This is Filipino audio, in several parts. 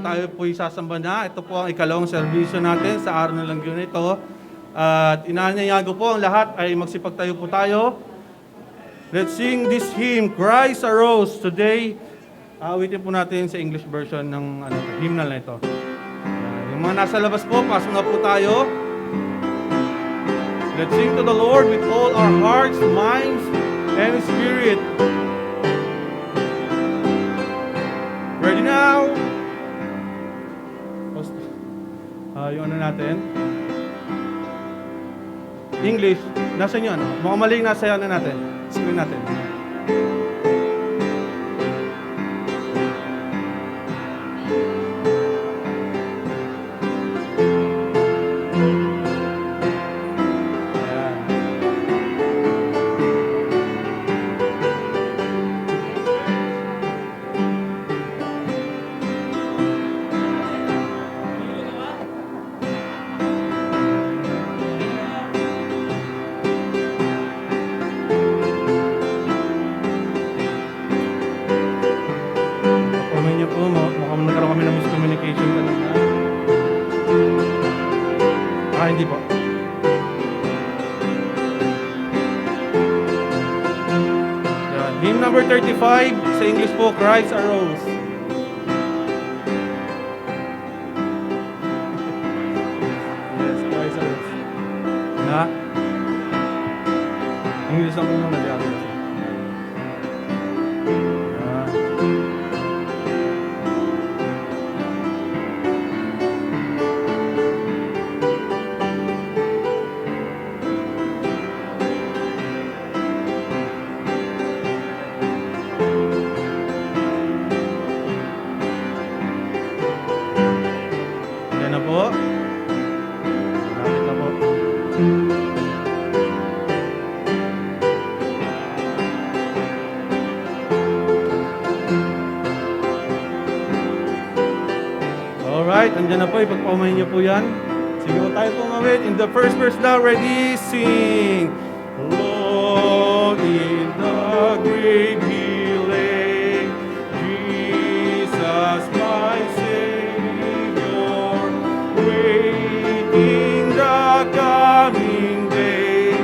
tayo po'y sasamba na. Ito po ang ikalawang serbisyo natin sa araw ng Linggo na ito. At inaanyayahan ko po ang lahat ay magsipagtayo po tayo. Let's sing this hymn, Christ Arose. Today, awitin po natin sa English version ng hymnal na ito. Yung mga nasa labas po, pasok na po tayo. Let's sing to the Lord with all our hearts, minds, and spirit. Ready now? Yung ano natin? English. Nasa inyo ano? Mukhang mali nasa ano natin? Screen natin. Mukhang nagkaroon kami ng miscommunication kanina. Hindi po. Yan. Hymn number 35, sa English po, Christ Arose. Yes, Christ Arose. Na? English lang po muna diyan. Alright, andyan na po, ipagpaumahin niyo po yan. Sige po tayo po mawit. In the first verse now, ready, sing. Lord, in the grave he lay, Jesus my Savior, waiting the coming day,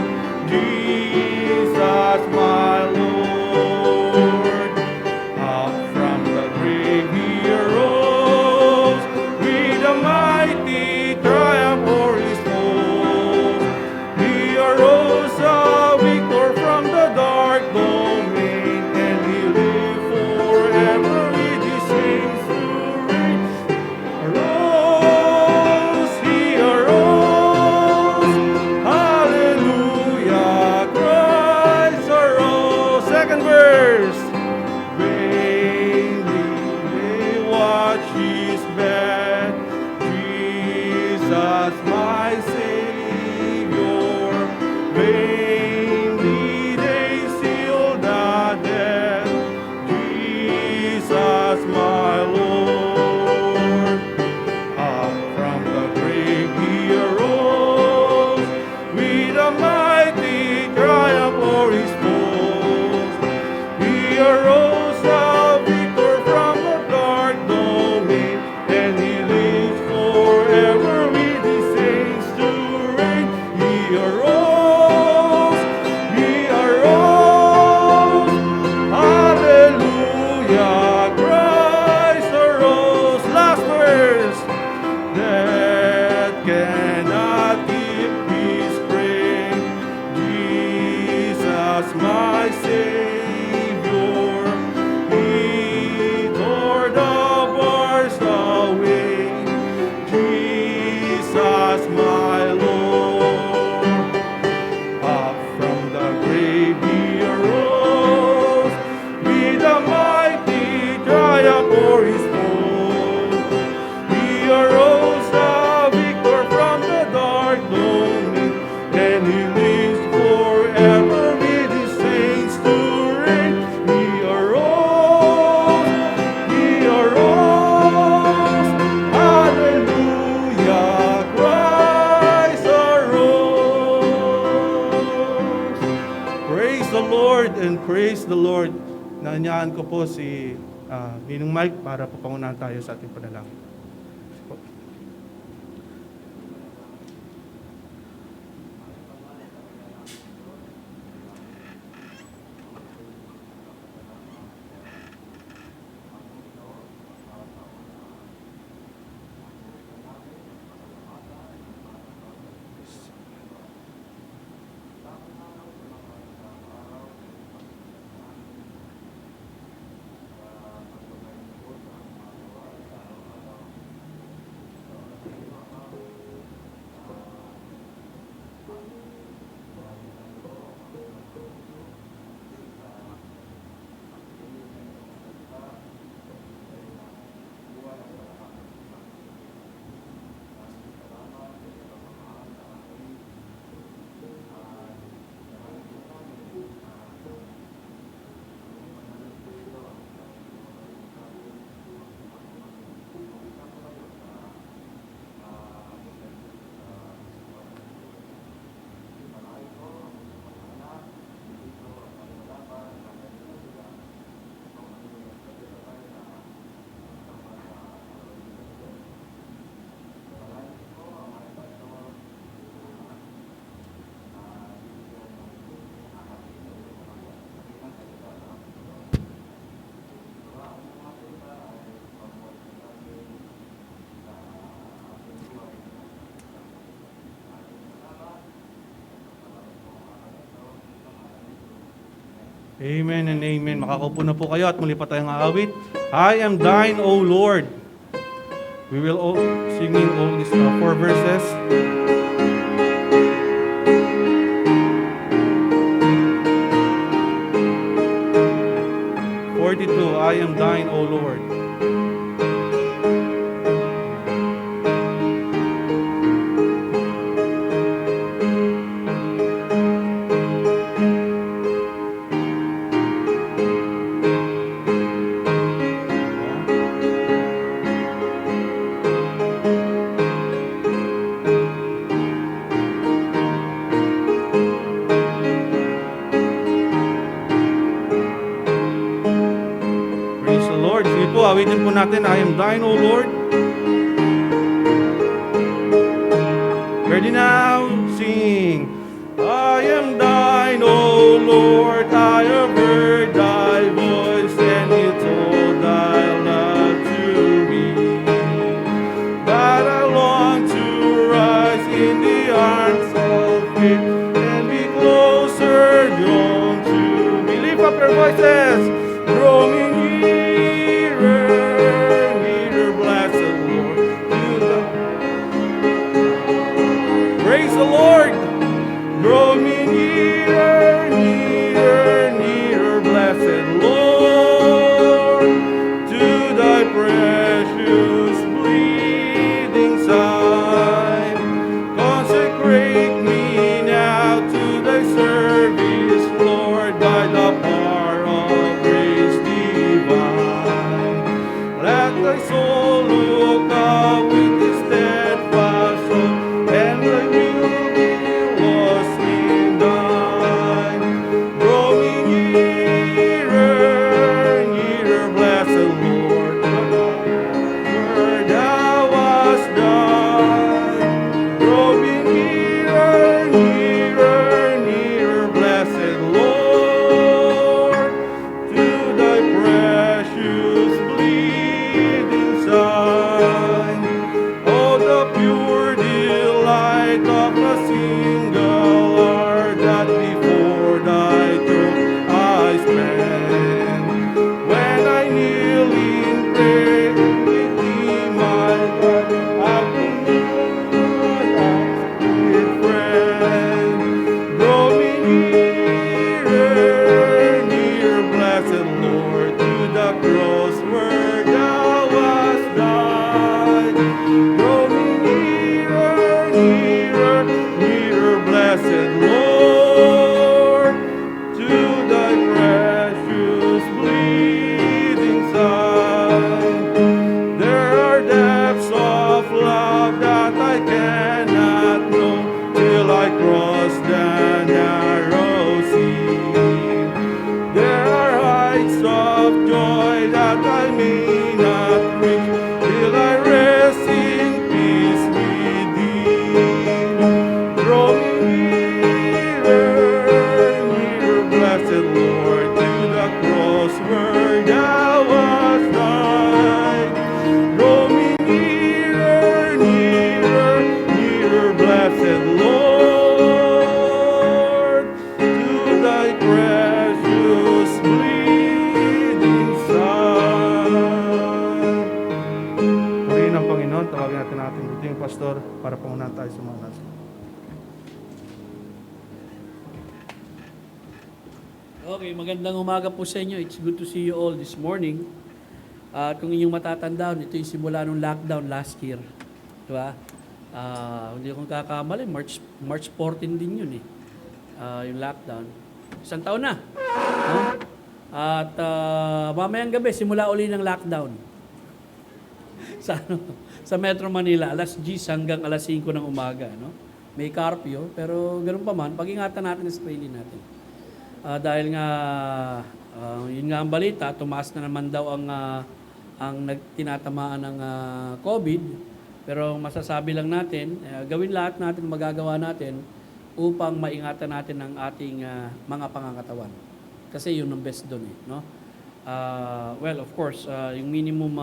Jesus my Lord, up from the grave he arose, with a mighty triumph o'er his foes. He arose a victor from the dark domain, and he lived forever with his saints to reign. Arose, he arose, hallelujah, Christ arose. Second verse. Vainly they watch his bed, Jesus my Savior. Vainly they seal the dead, Jesus my Lord. Up from the grave he arose, with a mighty triumph o'er his foes. He arose a victor from the dark domain, and he lives forever with his saints to reign. He arose, hallelujah, Christ arose. Last verse. Death cannot keep his spring, Jesus my Savior. He tore the bars away, Jesus my Lord. Up from the grave he arose, with a mighty triumph o'er his foes. He arose a victor from the dark domain, and he lives forever with his saints to reign. He arose, hallelujah, Christ arose. Praise the Lord and praise the Lord. Naanyaan ko po si Ninong Mike para papangunahan tayo sa ating panalangin. Amen and amen. Makakaupo na po kayo at muli pa tayong aawit. I am thine, O Lord. We will all singing all these 4 verses. 42, I am thine, O Lord. Awitin po natin, I am thine, O Lord. Ready now, sing. I am thine, O Lord, I have heard thy voice, and you told thy love to me. That I long to rise in the arms of faith, and be closer drawn to me. Lift up your voices, draw me near. Praise the Lord. Draw me nearer, nearer, nearer, blessed Lord, to thy precious bleeding side. Consecrate me now to thy service, Lord, by the power of grace divine. Let thy soul look up with the steadfast soul, and thy will be lost in thine. Draw me nearer, nearer, blessed Lord, where thou hast died. Draw me nearer, nearer, nearer, blessed Lord, to thy precious bleeding side. Oh, the pure delight of a single hour that before thy throne I spend. When I kneel in prayer with thee, my God, I can with friend. Draw me nearer, near, blessed Lord, to the cross where thou hast died. Draw me nearer, nearer, nearer, blessed Lord, to thy precious bleeding side. There are depths of love that I cannot know till I cross the narrow sea. There are heights of joy that I may not reach till I rest in peace with thee. Draw me nearer, nearer, blessed Lord, to the cross where thou hast died. Draw me nearer, nearer, nearer, blessed Lord, to thy precious bleeding side. Purihin ang Panginoon, tawagin natin ating buting pastor para pangunahan tayo sa mga nasa. Okay, magandang umaga po sa inyo. It's good to see you all this morning. At kung inyong matatandaan, ito yung simula ng lockdown last year. Diba? Hindi akong kakamali, March 14 din yun eh. Yung lockdown. Isang taon na. No? At mamayang gabi, simula uli ng lockdown. Sa Metro Manila, alas 10 hanggang alas 5 ng umaga. No? May curfew, pero ganoon pa man, pag-ingatan natin ang sarili natin. Dahil nga, yun nga ang balita, tumaas na naman daw ang tinatamaan ng COVID. Pero masasabi lang natin, gawin lahat natin, magagawa natin upang maingatan natin ang ating mga pangangatawan. Kasi yun ang best doon eh. No? Well, of course, yung minimum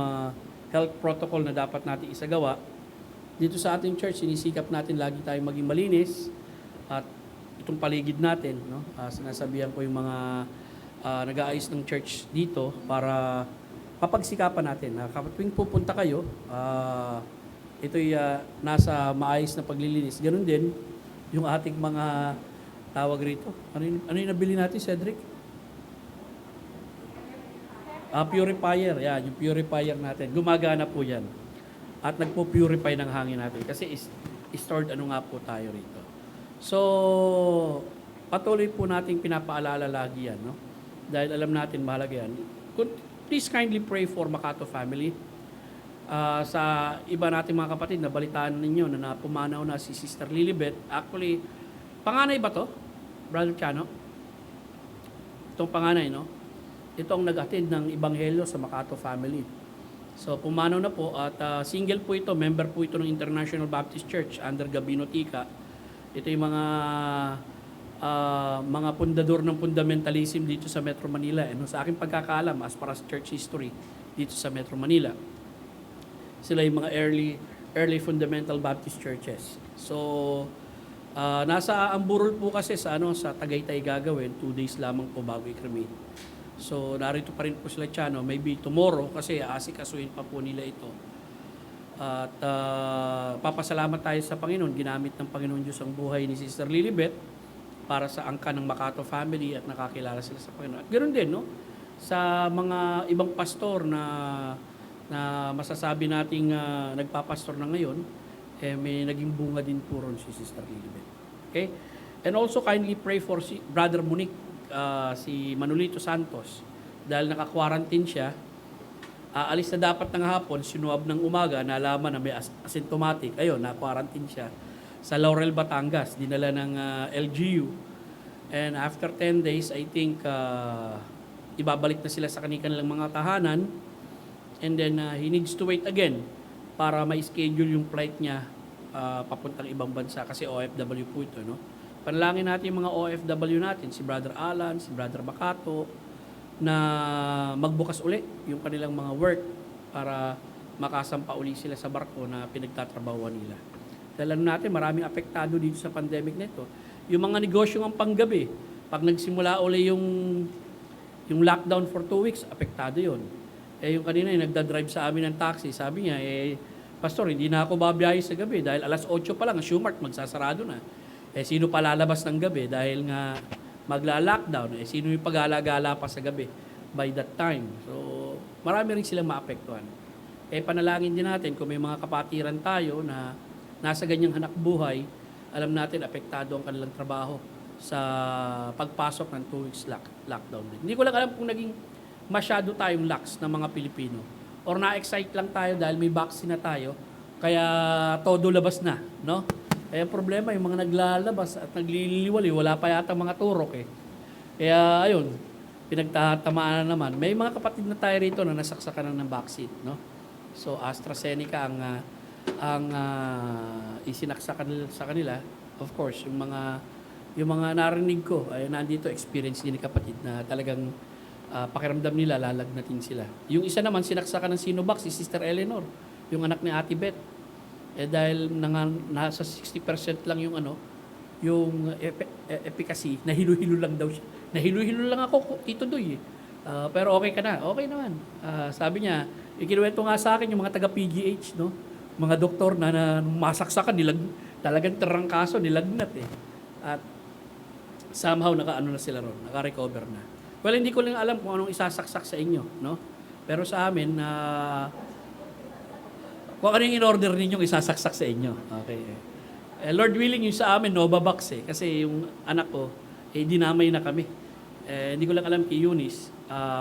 health protocol na dapat natin isagawa, dito sa ating church, sinisikap natin lagi tayong maging malinis at itong paligid natin, no? Sinasabihan ko yung mga nag-aayos ng church dito para papagsikapan natin na kapag tuwing pupunta kayo, ito'y nasa maayos na paglilinis. Ganun din yung ating mga tawag rito. Ano yung nabili natin, Cedric? Purifier. Yan, yung purifier natin. Gumagana po yan. At nagpo-purify ng hangin natin. Kasi stored ano nga po tayo rito. So, patuloy po nating pinapaalala lagi yan, no? Dahil alam natin mahalaga yan. Please kindly pray for Makato family. Sa iba nating mga kapatid, nabalitaan ninyo na napumanaw na si Sister Lilibet. Actually, panganay ba to? Brother Chano? Itong panganay, no? Itong nag-attend ng Ebanghelyo sa Makato family. So, pumanaw na po at single po ito, member po ito ng International Baptist Church under Gabino Tika. Ito yung mga pundador ng fundamentalism dito sa Metro Manila. Sa aking pagkakaalam, as far as church history dito sa Metro Manila, sila yung mga early fundamental Baptist churches. So, nasa Amburol po kasi sa Tagaytay gagawin, 2 days lamang po bago i-cremate. So, narito pa rin po sila Chano, maybe tomorrow kasi aasikasuhin pa po nila ito. At papasalamat tayo sa Panginoon, ginamit ng Panginoon Diyos ang buhay ni Sister Lilibet para sa angkan ng Makato family at nakakilala sila sa Panginoon. At ganoon din, no? Sa mga ibang pastor na masasabi nating nagpapastor na ngayon, may naging bunga din po ron si Sister Lilibet. Okay? And also kindly pray for si Brother Monique, si Manolito Santos, dahil naka-quarantine siya. Aalis na dapat ng hapon, sinuwab ng umaga, nalaman na may asymptomatic. Ayun, na-quarantine siya sa Laurel, Batangas, dinala ng LGU. And after 10 days, I think ibabalik na sila sa kanilang mga tahanan. And then he needs to wait again para ma-schedule yung flight niya papuntang ibang bansa kasi OFW po ito, no? Panalangin natin yung mga OFW natin, si Brother Alan, si Brother Makato, na magbukas uli yung kanilang mga work para makasampa uli sila sa barko na pinagtatrabahuan nila. Dahil natin, maraming apektado dito sa pandemic nito. Yung mga negosyo ng panggabi, pag nagsimula uli yung lockdown for 2 weeks, apektado yon. Yung kanina yung nagdadrive sa amin ng taxi, sabi niya, Pastor, hindi na ako babiyahe sa gabi dahil alas 8 pa lang, ang Shumart magsasarado na. Sino pa lalabas ng gabi dahil nga magla-lockdown? Sino yung pag-alagala pa sa gabi by that time? So, marami rin silang maapektuhan. Panalangin din natin kung may mga kapatiran tayo na nasa ganyang hanap buhay, alam natin apektado ang kanilang trabaho sa pagpasok ng 2 weeks lockdown. Hindi ko lang alam kung naging masyado tayong lax ng mga Pilipino or na-excite lang tayo dahil may vaccine na tayo, kaya todo labas na, no? Kaya problema, yung mga naglalabas at nagliliwali, wala pa yata mga turok Kaya ayun, pinagtatamaan na naman. May mga kapatid na tayo rito na nasaksakan na ng vaccine, no? So AstraZeneca ang isinaksakan sa kanila. Of course, yung mga narinig ko, ay nandito experience din ni kapatid na talagang pakiramdam nila lalagnatin sila. Yung isa naman sinaksakan ng Sinovac, si Sister Eleanor, yung anak ni Ate Beth. Dahil nasa 60% lang yung yung efficacy, nahilo-hilo lang daw siya. Nahilo-hilo lang ako, Tito Doy. Pero okay ka na. Okay naman. Sabi niya, ikinuwento nga sa akin yung mga taga-PGH, no? Mga doktor na masaksakan, talagang terangkaso, nilagnat At somehow nakaano na sila ron, naka-recover na. Well, hindi ko lang alam kung anong isasaksak sa inyo, no? Pero sa amin, kung ano yung in-order ninyong isasaksak sa inyo. Okay. Lord willing, yung sa amin, Novavax kasi yung anak ko, dinamay na kami. Hindi ko lang alam kay Eunice,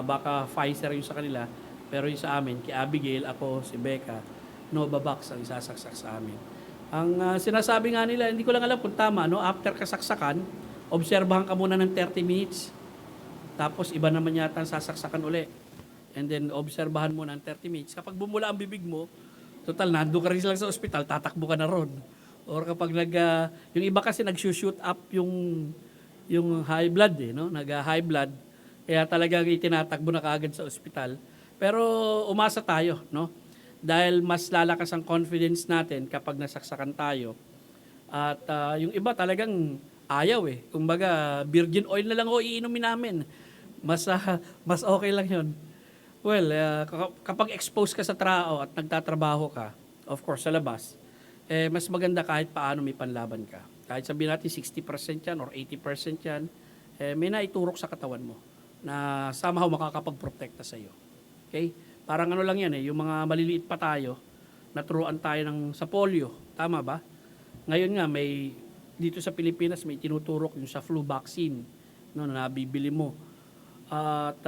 baka Pfizer yung sa kanila, pero yung sa amin, kay Abigail, ako, si Becca, Novavax ang isasaksak sa amin. Ang sinasabi nga nila, hindi ko lang alam kung tama, no? After kasaksakan, obserbahan ka muna ng 30 minutes, tapos iba naman yata ang sasaksakan uli. And then, obserbahan mo ng 30 minutes. Kapag bumula ang bibig mo, total, nando ka rin lang sa ospital, tatakbo ka na ron. Or kapag yung iba kasi nag-shoot up yung high blood, no? Nag-high blood, kaya talagang itinatakbo na kaagad sa ospital. Pero umasa tayo, no? Dahil mas lalakas ang confidence natin kapag nasaksakan tayo. At yung iba talagang ayaw Kumbaga, virgin oil na lang iinumin namin. Mas, mas okay lang yun. Well, kapag exposed ka sa trao at nagtatrabaho ka, of course, sa labas, mas maganda kahit paano may panlaban ka. Kahit sabihin natin 60% yan or 80% yan, may naiturok sa katawan mo na somehow makakapag-protekta sa iyo. Okay? Parang ano lang yan yung mga maliliit pa tayo, naturuan tayo sa polio. Tama ba? Ngayon nga, dito sa Pilipinas, may tinuturok yung sa flu vaccine no, na nabibili mo. At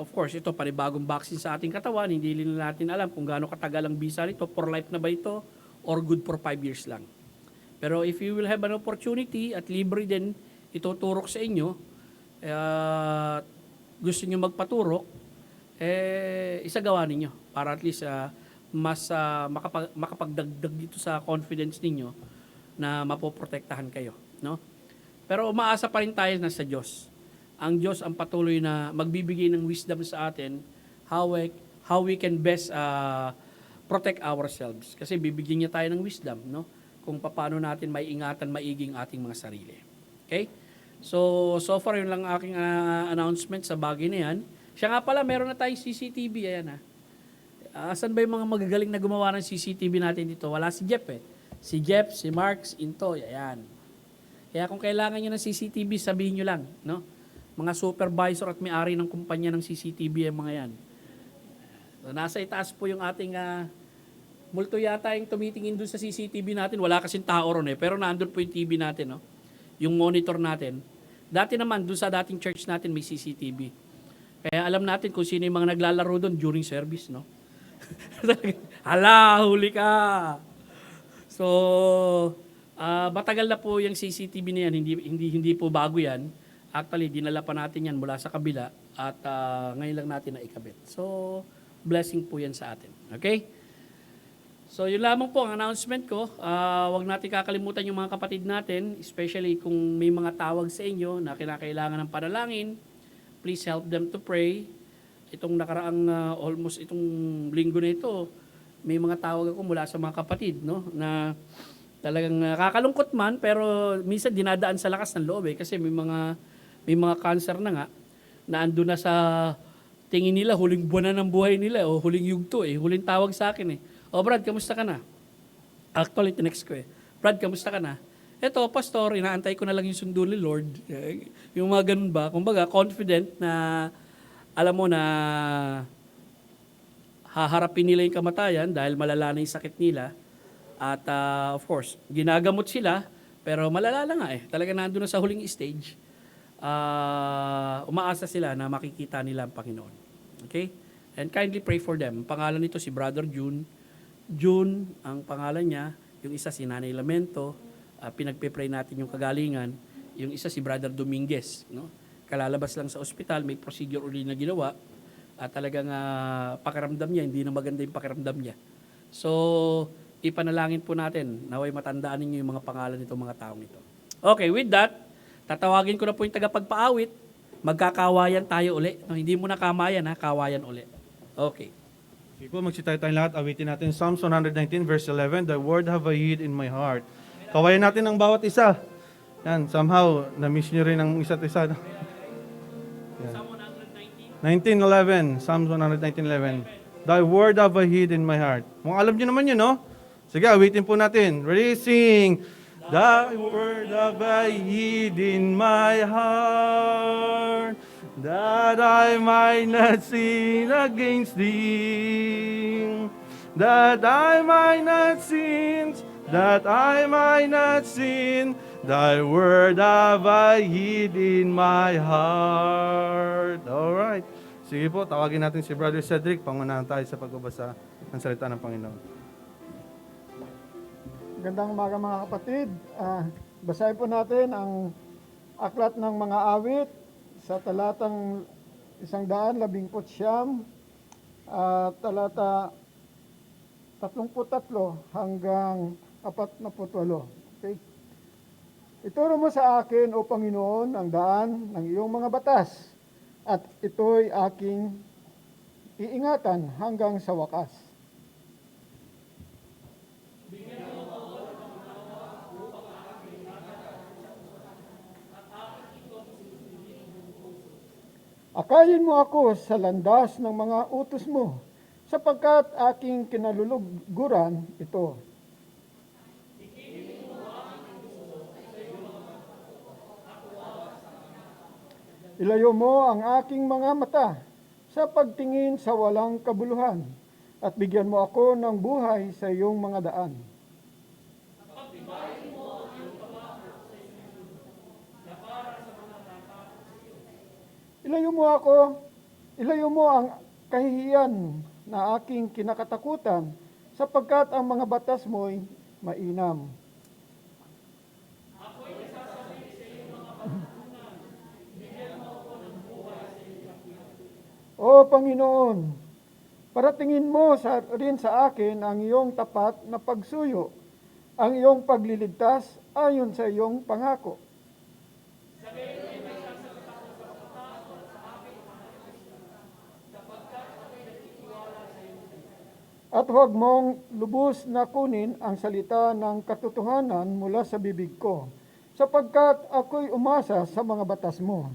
of course, ito panibagong vaccine sa ating katawan. Hindi natin alam kung gaano katagal ang bisa nito. For life na ba ito? Or good for 5 years lang. Pero if you will have an opportunity at libre din ituturok sa inyo, gusto nyo magpaturok, isagawa ninyo para at least mas makapagdagdag dito sa confidence ninyo na mapoprotektahan kayo. No? Pero umaasa pa rin tayo na sa Diyos. Ang Diyos ang patuloy na magbibigay ng wisdom sa atin how we can best protect ourselves. Kasi bibigyan niya tayo ng wisdom, no? Kung paano natin maiingatan maiging ating mga sarili. Okay? So far yun lang aking announcement sa bagay na yan. Siya nga pala, meron na tayong CCTV. Ayan asan ba yung mga magagaling na gumawa ng CCTV natin dito? Wala si Jeff Si Jeff, si Mark, si Intoy. Ayan. Kaya kung kailangan nyo ng CCTV, sabihin nyo lang, no? Mga supervisor at may-ari ng kumpanya ng CCTV ang mga yan. So, nasa itaas po yung ating multo yata yung tumitingin doon sa CCTV natin. Wala kasing tao ron pero nandun po yung TV natin, no? Yung monitor natin. Dati naman, doon sa dating church natin may CCTV. Kaya alam natin kung sino yung mga naglalaro doon during service, no? Hala, huli ka! So, matagal na po yung CCTV na yan. Hindi po bago yan. Actually, dinala pa natin yan mula sa kabila at ngayon lang natin na ikabit. So, blessing po yan sa atin. Okay? So, yun lamang po ang announcement ko. Huwag natin kakalimutan yung mga kapatid natin, especially kung may mga tawag sa inyo na kinakailangan ng panalangin. Please help them to pray. Itong nakaraang almost itong linggo na ito, may mga tawag ako mula sa mga kapatid, no? Na talagang nakakalungkot man, pero minsan dinadaan sa lakas ng loob kasi may mga cancer na nga na ando na sa tingin nila huling buwan na ng buhay nila o huling yugto huling tawag sa akin Brad, kamusta ka na? Actually, tinext ko Brad, kamusta ka na? Eto, pastor, inaantay ko na lang yung sundo ni Lord. Yung mga ganun ba? Kumbaga, confident na alam mo na haharapin nila yung kamatayan dahil malala na yung sakit nila. At of course, ginagamot sila, pero malala na nga Talaga nandun na sa huling stage. Umaasa sila na makikita nila ang Panginoon. Okay? And kindly pray for them. Ang pangalan nito si Brother June. June, ang pangalan niya. Yung isa si Nanay Lamento. Pinagpe-pray natin yung kagalingan. Yung isa si Brother Dominguez. No? Kalalabas lang sa ospital, may procedure uli na ginawa. At talagang pakiramdam niya, hindi na maganda yung pakiramdam niya. So, ipanalangin po natin. Naway matandaan ninyo yung mga pangalan nitong mga taong ito. Okay, with that, tatawagin ko na po yung tagapagpaawit. Magkakawayan tayo uli. No, hindi mo na kamayan kawayan uli. Okay. Okay po, magsitayo tayong lahat. Awitin natin Psalms 119 verse 11. The word have I hid in my heart. Kawayan natin ang bawat isa. Yan, somehow, na-miss nyo rin ang isa't isa. Yan. 19:11, Psalms 119:11. Thy word have I hid in my heart. Kung alam nyo naman yun, no? Sige, awitin po natin. Ready, sing. Thy word have I hid in my heart, that I might not sin against thee, that I might not sin, that I might not sin. Thy word have I hid in my heart. Alright. Sige po, tawagin natin si Brother Cedric. Pangunahan tayo sa pagbabasa ng salita ng Panginoon. Gandang umaga mga kapatid. Basahin po natin ang aklat ng mga awit sa talatang 119 talata 33 hanggang 48. Okay? Ituro mo sa akin, O Panginoon, ang daan ng iyong mga batas, at ito'y aking iingatan hanggang sa wakas. Akayin mo ako sa landas ng mga utos mo, sapagkat aking kinaluluguran ito. Ilayo mo ang aking mga mata sa pagtingin sa walang kabuluhan, at bigyan mo ako ng buhay sa iyong mga daan. Ilayo mo ang kahihiyan na aking kinakatakutan, sapagkat ang mga batas mo'y mainam. O Panginoon, paratingin mo rin sa akin ang iyong tapat na pagsuyo, ang iyong pagliligtas ayon sa iyong pangako. At huwag mong lubos na kunin ang salita ng katotohanan mula sa bibig ko, sapagkat ako'y umasa sa mga batas mo.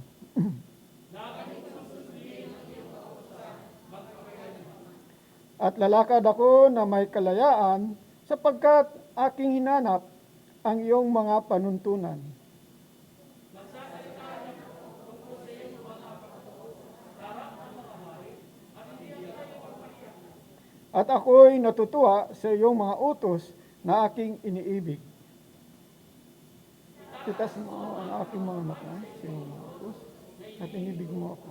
At lalakad ako na may kalayaan, sapagkat aking hinanap ang iyong mga panuntunan. At ako'y natutuwa sa iyong mga utos na aking iniibig. Titas mo ang aking mga mata sa iyong mga utos at inibig mo ako.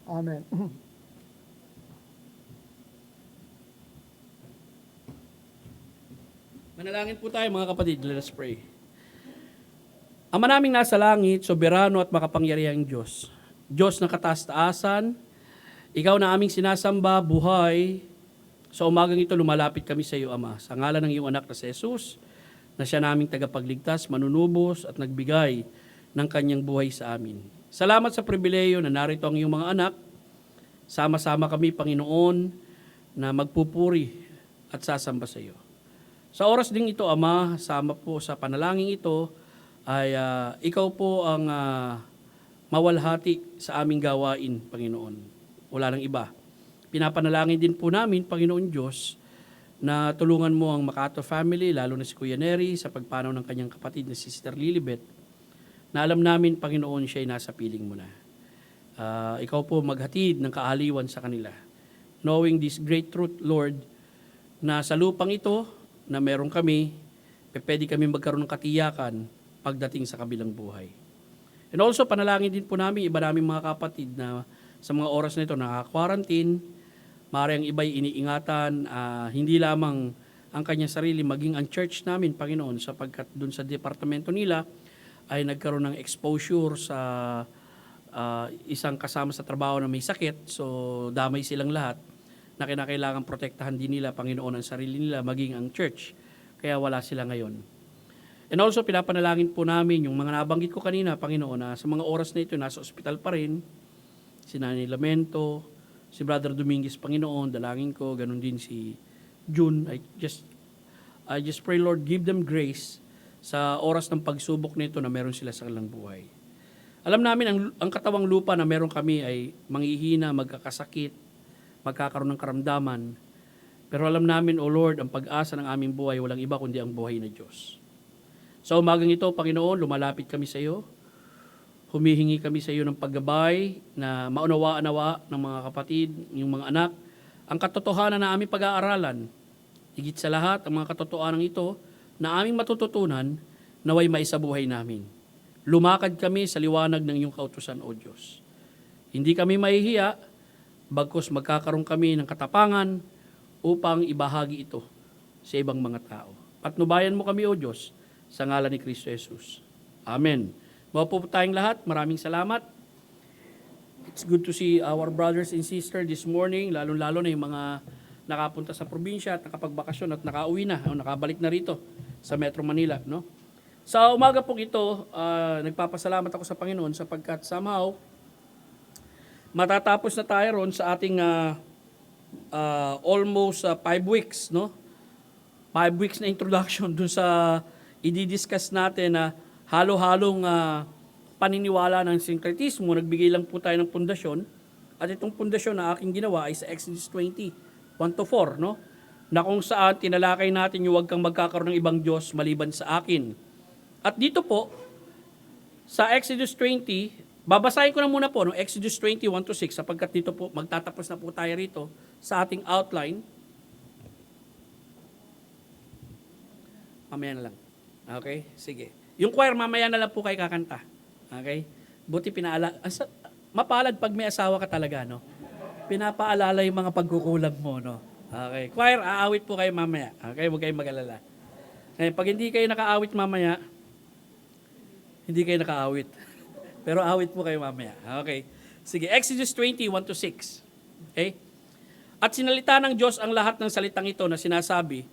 Amen. Manalangin po tayo mga kapatid, let us pray. Ama naming nasa langit, soberano at makapangyarihang Diyos. Diyos ng kataas-taasan, ikaw na aming sinasamba, buhay. Sa umagang ito, lumalapit kami sa iyo, Ama. Sa ngalan ng iyong anak na si Jesus, na siya naming tagapagligtas, manunubos at nagbigay ng kanyang buhay sa amin. Salamat sa pribileyo na narito ang iyong mga anak. Sama-sama kami, Panginoon, na magpupuri at sasamba sa iyo. Sa oras ding ito, Ama, sama po sa panalangin ito, ay ikaw po ang mawalhati sa aming gawain, Panginoon. Wala nang iba. Pinapanalangin din po namin, Panginoon Diyos, na tulungan mo ang Makato family, lalo na si Kuya Neri, sa pagpanaw ng kanyang kapatid na si Sister Lilibet, na alam namin, Panginoon, siya ay nasa piling mo na. Ikaw po maghatid ng kaaliwan sa kanila. Knowing this great truth, Lord, na sa lupang ito, na meron kami, pwede kami magkaroon ng katiyakan pagdating sa kabilang buhay. And also, panalangin din po namin, iba namin mga kapatid na sa mga oras na ito naka-quarantine, maaari ang iba'y iniingatan, hindi lamang ang kanyang sarili, maging ang church namin, Panginoon, sapagkat dun sa departamento nila ay nagkaroon ng exposure sa isang kasama sa trabaho na may sakit, so damay silang lahat na kinakailangan protektahan din nila, Panginoon, ang sarili nila, maging ang church. Kaya wala sila ngayon. And also, pinapanalangin po namin yung mga nabanggit ko kanina, Panginoon, na sa mga oras na ito, nasa ospital pa rin, si Nanay Lamento, si Brother Dominguez, Panginoon, dalangin ko, ganun din si June. I just pray, Lord, give them grace sa oras ng pagsubok nito na meron sila sa kanilang buhay. Alam namin, ang katawang lupa na meron kami ay manghihina, magkakasakit, magkakaroon ng karamdaman. Pero alam namin, O Lord, ang pag-asa ng aming buhay, walang iba kundi ang buhay na Diyos. Sa umagang ito, Panginoon, lumalapit kami sa iyo. Humihingi kami sa iyo ng paggabay na maunawaan-nawa ng mga kapatid, yung mga anak, ang katotohanan na aming pag-aaralan. Higit sa lahat, ang mga katotohanan ito na aming matututunan, naway maisabuhay namin. Lumakad kami sa liwanag ng iyong kautusan, O Diyos. Hindi kami mahihiya, bagkus magkakaroon kami ng katapangan upang ibahagi ito sa ibang mga tao. Patnubayan mo kami, O Diyos, sa ngalan ni Kristo Jesus. Amen. Mapo po tayong lahat. Maraming salamat. It's good to see our brothers and sisters this morning, lalo-lalo na yung mga nakapunta sa probinsya at nakapagbakasyon at nakauwi na o nakabalik na rito sa Metro Manila. No? Sa umaga po ito, nagpapasalamat ako sa Panginoon sapagkat somehow, matatapos na tayo ron sa ating almost 5 weeks, no? 5 weeks na introduction dun sa i-discuss natin na halo-halong paniniwala ng syncretismo, nagbigay lang po tayo ng pundasyon. At itong pundasyon na aking ginawa ay sa Exodus 20, 1-4, no? Na kung saan tinalakay natin yung huwag kang magkakaroon ng ibang Diyos maliban sa akin. At dito po, sa Exodus 20, babasahin ko na muna po, no? Exodus 20, 1-6, sapagkat dito po, magtatapos na po tayo rito sa ating outline. Mamaya na lang. Okay? Sige. Yung choir, mamaya na lang po kayo kakanta. Okay? Buti mapalad pag may asawa ka talaga, no? Pinapaalala yung mga pagkukulang mo, no? Okay. Choir, aawit po kayo mamaya. Okay? Huwag kayong mag-alala. Eh, pag hindi kayo nakaawit mamaya, hindi kayo nakaawit. Pero awit po kayo mamaya. Okay. Sige, Exodus 20, 1-6. Okay? At sinalita ng Diyos ang lahat ng salitang ito na sinasabi,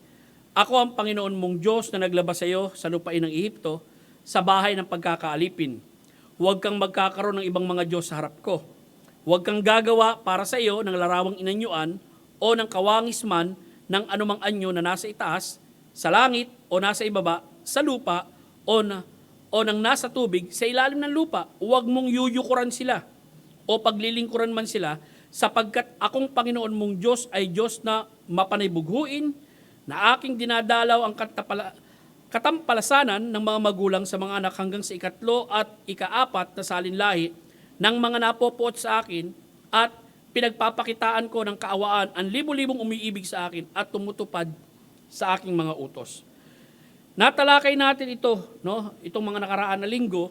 ako ang Panginoon mong Diyos na naglabas sa iyo sa lupain ng Ehipto, sa bahay ng pagkakaalipin. Huwag kang magkakaroon ng ibang mga Diyos sa harap ko. Huwag kang gagawa para sa iyo ng larawang inanyuan o ng kawangis man ng anumang anyo na nasa itaas, sa langit o nasa ibaba, sa lupa o ng nasa tubig, sa ilalim ng lupa. Huwag mong yuyukuran sila o paglilingkuran man sila, sapagkat akong Panginoon mong Diyos ay Diyos na mapanibughuin, na aking dinadalaw ang katampalasanan ng mga magulang sa mga anak hanggang sa 3 at 4 na salinlahi ng mga napopuot sa akin, at pinagpapakitaan ko ng kaawaan ang libu-libong umiibig sa akin at tumutupad sa aking mga utos. Natalakay natin ito, no? Itong mga nakaraan na linggo,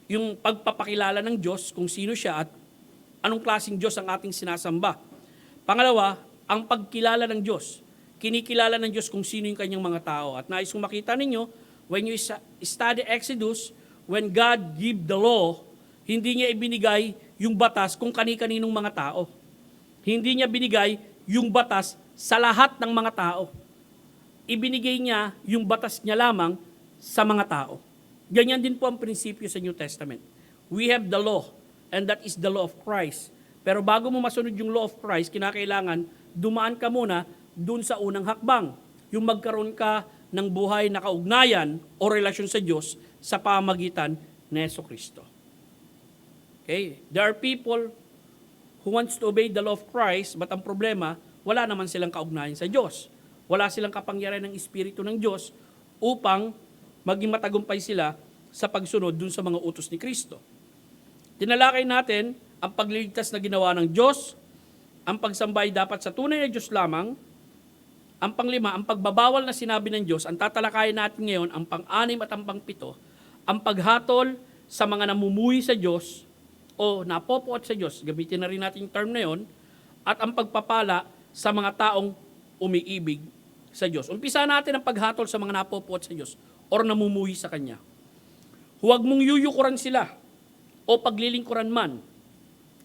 yung pagpapakilala ng Diyos, kung sino siya at anong klaseng Diyos ang ating sinasamba. Pangalawa, ang pagkilala ng Diyos. Kinikilala ng Diyos kung sino yung kanyang mga tao. At nais kong makita ninyo, when you study Exodus, when God gave the law, hindi niya ibinigay yung batas kung kani-kaninong mga tao. Hindi niya binigay yung batas sa lahat ng mga tao. Ibinigay niya yung batas niya lamang sa mga tao. Ganyan din po ang prinsipyo sa New Testament. We have the law, and that is the law of Christ. Pero bago mo masunod yung law of Christ, kinakailangan dumaan ka muna dun sa unang hakbang. Yung magkaroon ka ng buhay na kaugnayan o relasyon sa Diyos sa pamagitan ni Jesucristo. Okay? There are people who wants to obey the law of Christ, but ang problema, wala naman silang kaugnayan sa Diyos. Wala silang kapangyarihan ng Espiritu ng Diyos upang maging matagumpay sila sa pagsunod dun sa mga utos ni Kristo. Tinalakay natin ang pagliligtas na ginawa ng Diyos, ang pagsambay dapat sa tunay na Diyos lamang, ang panglima, ang pagbabawal na sinabi ng Diyos, ang tatalakayin natin ngayon, ang pang-6 at ang pang-7, ang paghatol sa mga namumuhi sa Diyos o napopuot sa Diyos, gamitin na rin natin yung term na yun, at ang pagpapala sa mga taong umiibig sa Diyos. Umpisa natin ang paghatol sa mga napopuot sa Diyos or namumuhi sa Kanya. Huwag mong yuyukuran sila o paglilingkuran man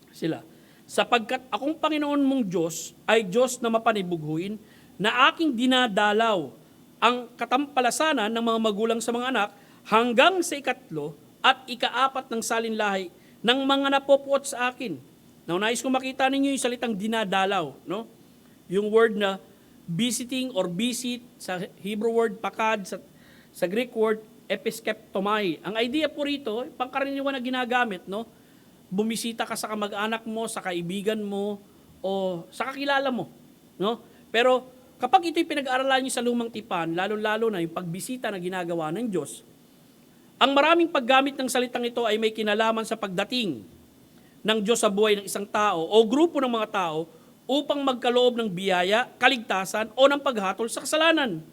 sila, sapagkat akong Panginoon mong Diyos ay Diyos na mapanibughuin, na aking dinadalaw ang katampalasanan ng mga magulang sa mga anak hanggang sa 3 at 4 ng salinlahi ng mga napopuot sa akin. Now, nais ko makita ninyo yung salitang dinadalaw, no? Yung word na visiting or visit, sa Hebrew word pakad, sa Greek word episkeptomai. Ang idea po rito, pangkaraniwan na ginagamit, no? Bumisita ka sa kamag-anak mo, sa kaibigan mo, o sa kakilala mo, no? Pero kapag ito'y pinag-aaralan niyo sa lumang tipan, lalo-lalo na yung pagbisita na ginagawa ng Diyos, ang maraming paggamit ng salitang ito ay may kinalaman sa pagdating ng Diyos sa buhay ng isang tao o grupo ng mga tao upang magkaloob ng biyaya, kaligtasan o ng paghatol sa kasalanan.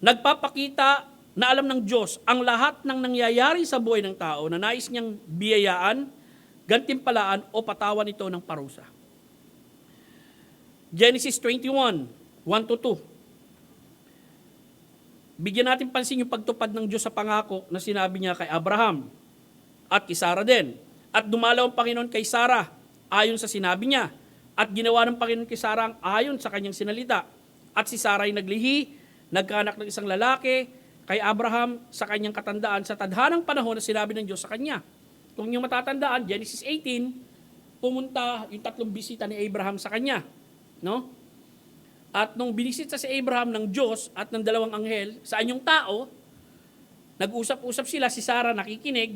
Nagpapakita na alam ng Diyos ang lahat ng nangyayari sa buhay ng tao na nais niyang biyayaan, gantimpalaan o patawan ito ng parusa. Genesis 21, 1-2. Bigyan natin pansin yung pagtupad ng Diyos sa pangako na sinabi niya kay Abraham at kay Sarah din. At dumalaw ang Panginoon kay Sarah ayon sa sinabi niya. At ginawa ng Panginoon kay Sarah ang ayon sa kanyang sinalita. At si Sarah ay naglihi, nagkaanak ng isang lalaki kay Abraham sa kanyang katandaan sa tadhanang panahon na sinabi ng Diyos sa kanya. Kung niyo matatandaan, Genesis 18, pumunta yung 3 bisita ni Abraham sa kanya. No? At nung binisita si Abraham ng Diyos at ng 2 anghel sa anyong tao, Nag-usap-usap sila, si Sarah nakikinig,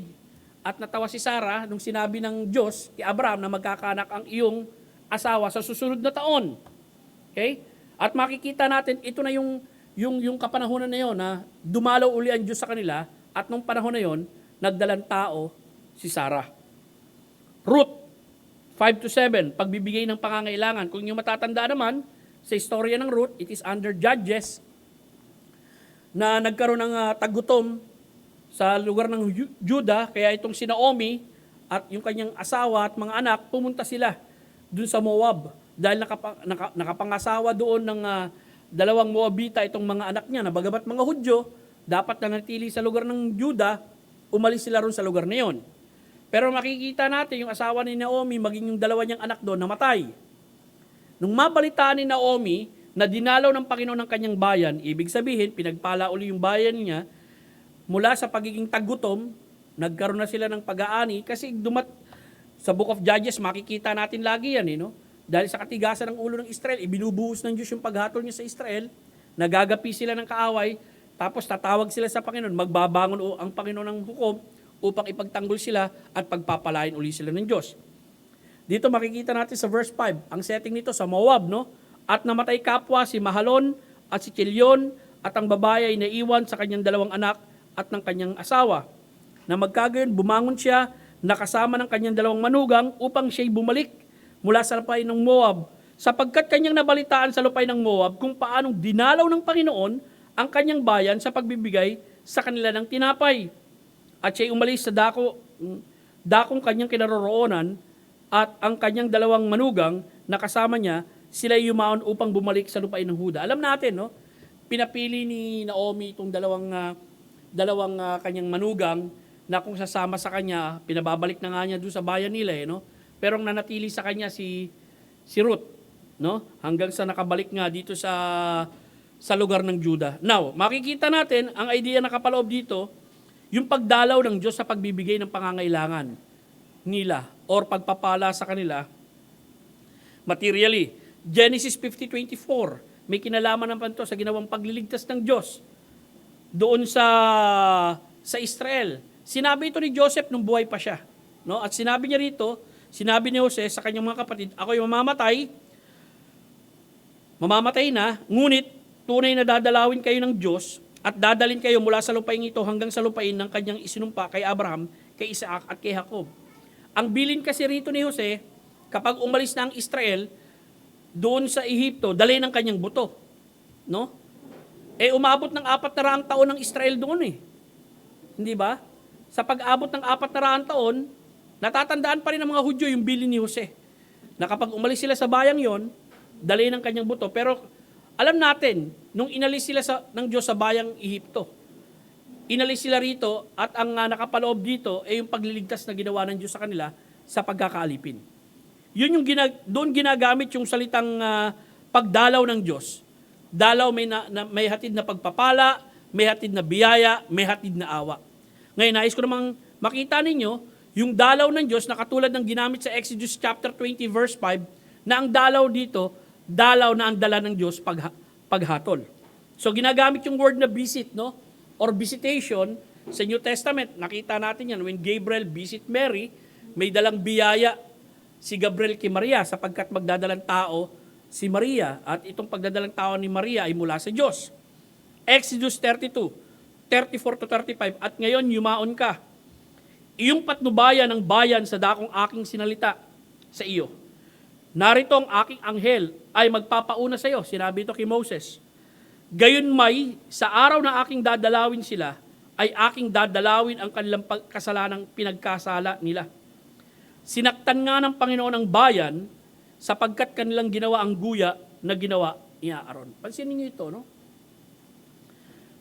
at natawa si Sarah nung sinabi ng Diyos kay Abraham na magkakaanak ang iyong asawa sa susunod na taon. Okay? At makikita natin, ito na yung kapanahonan na yon na dumalaw uli ang Diyos sa kanila, at nung panahon na yon, nagdalang tao si Sarah. Ruth, 5-7, pagbibigay ng pangangailangan. Kung yung matatanda naman, sa istorya ng Ruth, it is under Judges, na nagkaroon ng tagutom sa lugar ng Juda, kaya itong si Naomi at yung kanyang asawa at mga anak, pumunta sila dun sa Moab. Dahil nakapangasawa doon ng dalawang Moabita itong mga anak niya, na bagamat mga Hudyo, dapat na natili sa lugar ng Juda, umalis sila ron sa lugar na yon. Pero makikita natin yung asawa ni Naomi, maging yung dalawa niyang anak doon, namatay. Nung mabalitaan ni Naomi na dinalaw ng Panginoon ng kanyang bayan, ibig sabihin, pinagpala uli yung bayan niya, mula sa pagiging tagutom, nagkaroon na sila ng pag-aani, kasi sa Book of Judges, makikita natin lagi yan, no? Dahil sa katigasan ng ulo ng Israel, ibinubuhos ng Diyos yung paghatol niya sa Israel, nagagapi sila ng kaaway, tapos tatawag sila sa Panginoon, magbabangon ang Panginoon ng hukom, upang ipagtanggol sila at pagpapalain uli sila ng Diyos. Dito makikita natin sa verse 5, ang setting nito sa Moab, no? At namatay kapwa si Mahalon at si Chilion, at ang babae ay naiwan sa kanyang dalawang anak at ng kanyang asawa. Na magkagayon, bumangon siya, nakasama ng kanyang dalawang manugang upang siya'y bumalik mula sa lupain ng Moab, sapagkat kanyang nabalitaan sa lupain ng Moab kung paanong dinalaw ng Panginoon ang kanyang bayan sa pagbibigay sa kanila ng tinapay. At siya'y umalis sa dakong kanyang kinaroroonan, at ang kanyang dalawang manugang na kasama niya, sila'y yumaon upang bumalik sa lupain ng Huda. Alam natin, no? Pinapili ni Naomi itong dalawang kanyang manugang na kung sasama sa kanya, pinababalik na nga niya doon sa bayan nila, no? Pero ang nanatili sa kanya si Ruth, no? Hanggang sa nakabalik nga dito sa lugar ng Juda. Now, makikita natin ang idea na kapaloob dito, yung pagdalaw ng Diyos sa pagbibigay ng pangangailangan nila or pagpapala sa kanila materially. Genesis 50:24, may kinalaman naman to sa ginawang pagliligtas ng Diyos doon sa Israel. Sinabi ito ni Joseph nung buhay pa siya, no? At sinabi niya rito, sinabi ni Jose sa kanyang mga kapatid, ako'y mamamatay na, ngunit tunay na dadalawin kayo ng Diyos at dadalin kayo mula sa lupain ito hanggang sa lupain ng kanyang isinumpa kay Abraham, kay Isaac at kay Jacob. Ang bilin kasi rito ni Jose, kapag umalis na ang Israel doon sa Ehipto, dali ng kanyang buto, no? Umabot ng 400 taon ng Israel doon eh. Hindi ba? Sa pag-abot ng 400 taon, natatandaan pa rin ng mga Hudyo yung bilin ni Jose. Na kapag umalis sila sa bayang yon, dali ng kanyang buto. Pero alam natin, nung inalis sila ng Diyos sa bayang Ehipto, inalis sila rito at ang nakapaloob dito ay yung pagliligtas na ginawa ng Diyos sa kanila sa pagkakaalipin. Yun yung doon ginagamit yung salitang pagdalaw ng Diyos. Dalaw may hatid na pagpapala, may hatid na biyaya, may hatid na awa. Ngayon, nais ko namang makita ninyo yung dalaw ng Diyos na katulad ng ginamit sa Exodus chapter 20 verse 5, na ang dalaw dito, dalaw na ang dala ng Diyos paghatol. So ginagamit yung word na visit, no? Or visitation sa New Testament. Nakita natin yan when Gabriel visit Mary, may dalang biyaya si Gabriel kay Maria sapagkat magdadalang tao si Maria at itong pagdadalang tao ni Maria ay mula sa Diyos. Exodus 34-35, at ngayon yumaon ka. Iyong patnubayan ng bayan sa dakong aking sinalita sa iyo. Narito ang aking anghel ay magpapauna sa iyo. Sinabi ito kay Moses. Gayon may, sa araw na aking dadalawin sila, ay aking dadalawin ang kanilang kasalanang pinagkasala nila. Sinaktan nga ng Panginoon ang bayan sapagkat kanilang ginawa ang guya na ginawa ni Aaron. Pansinin niyo ito, no?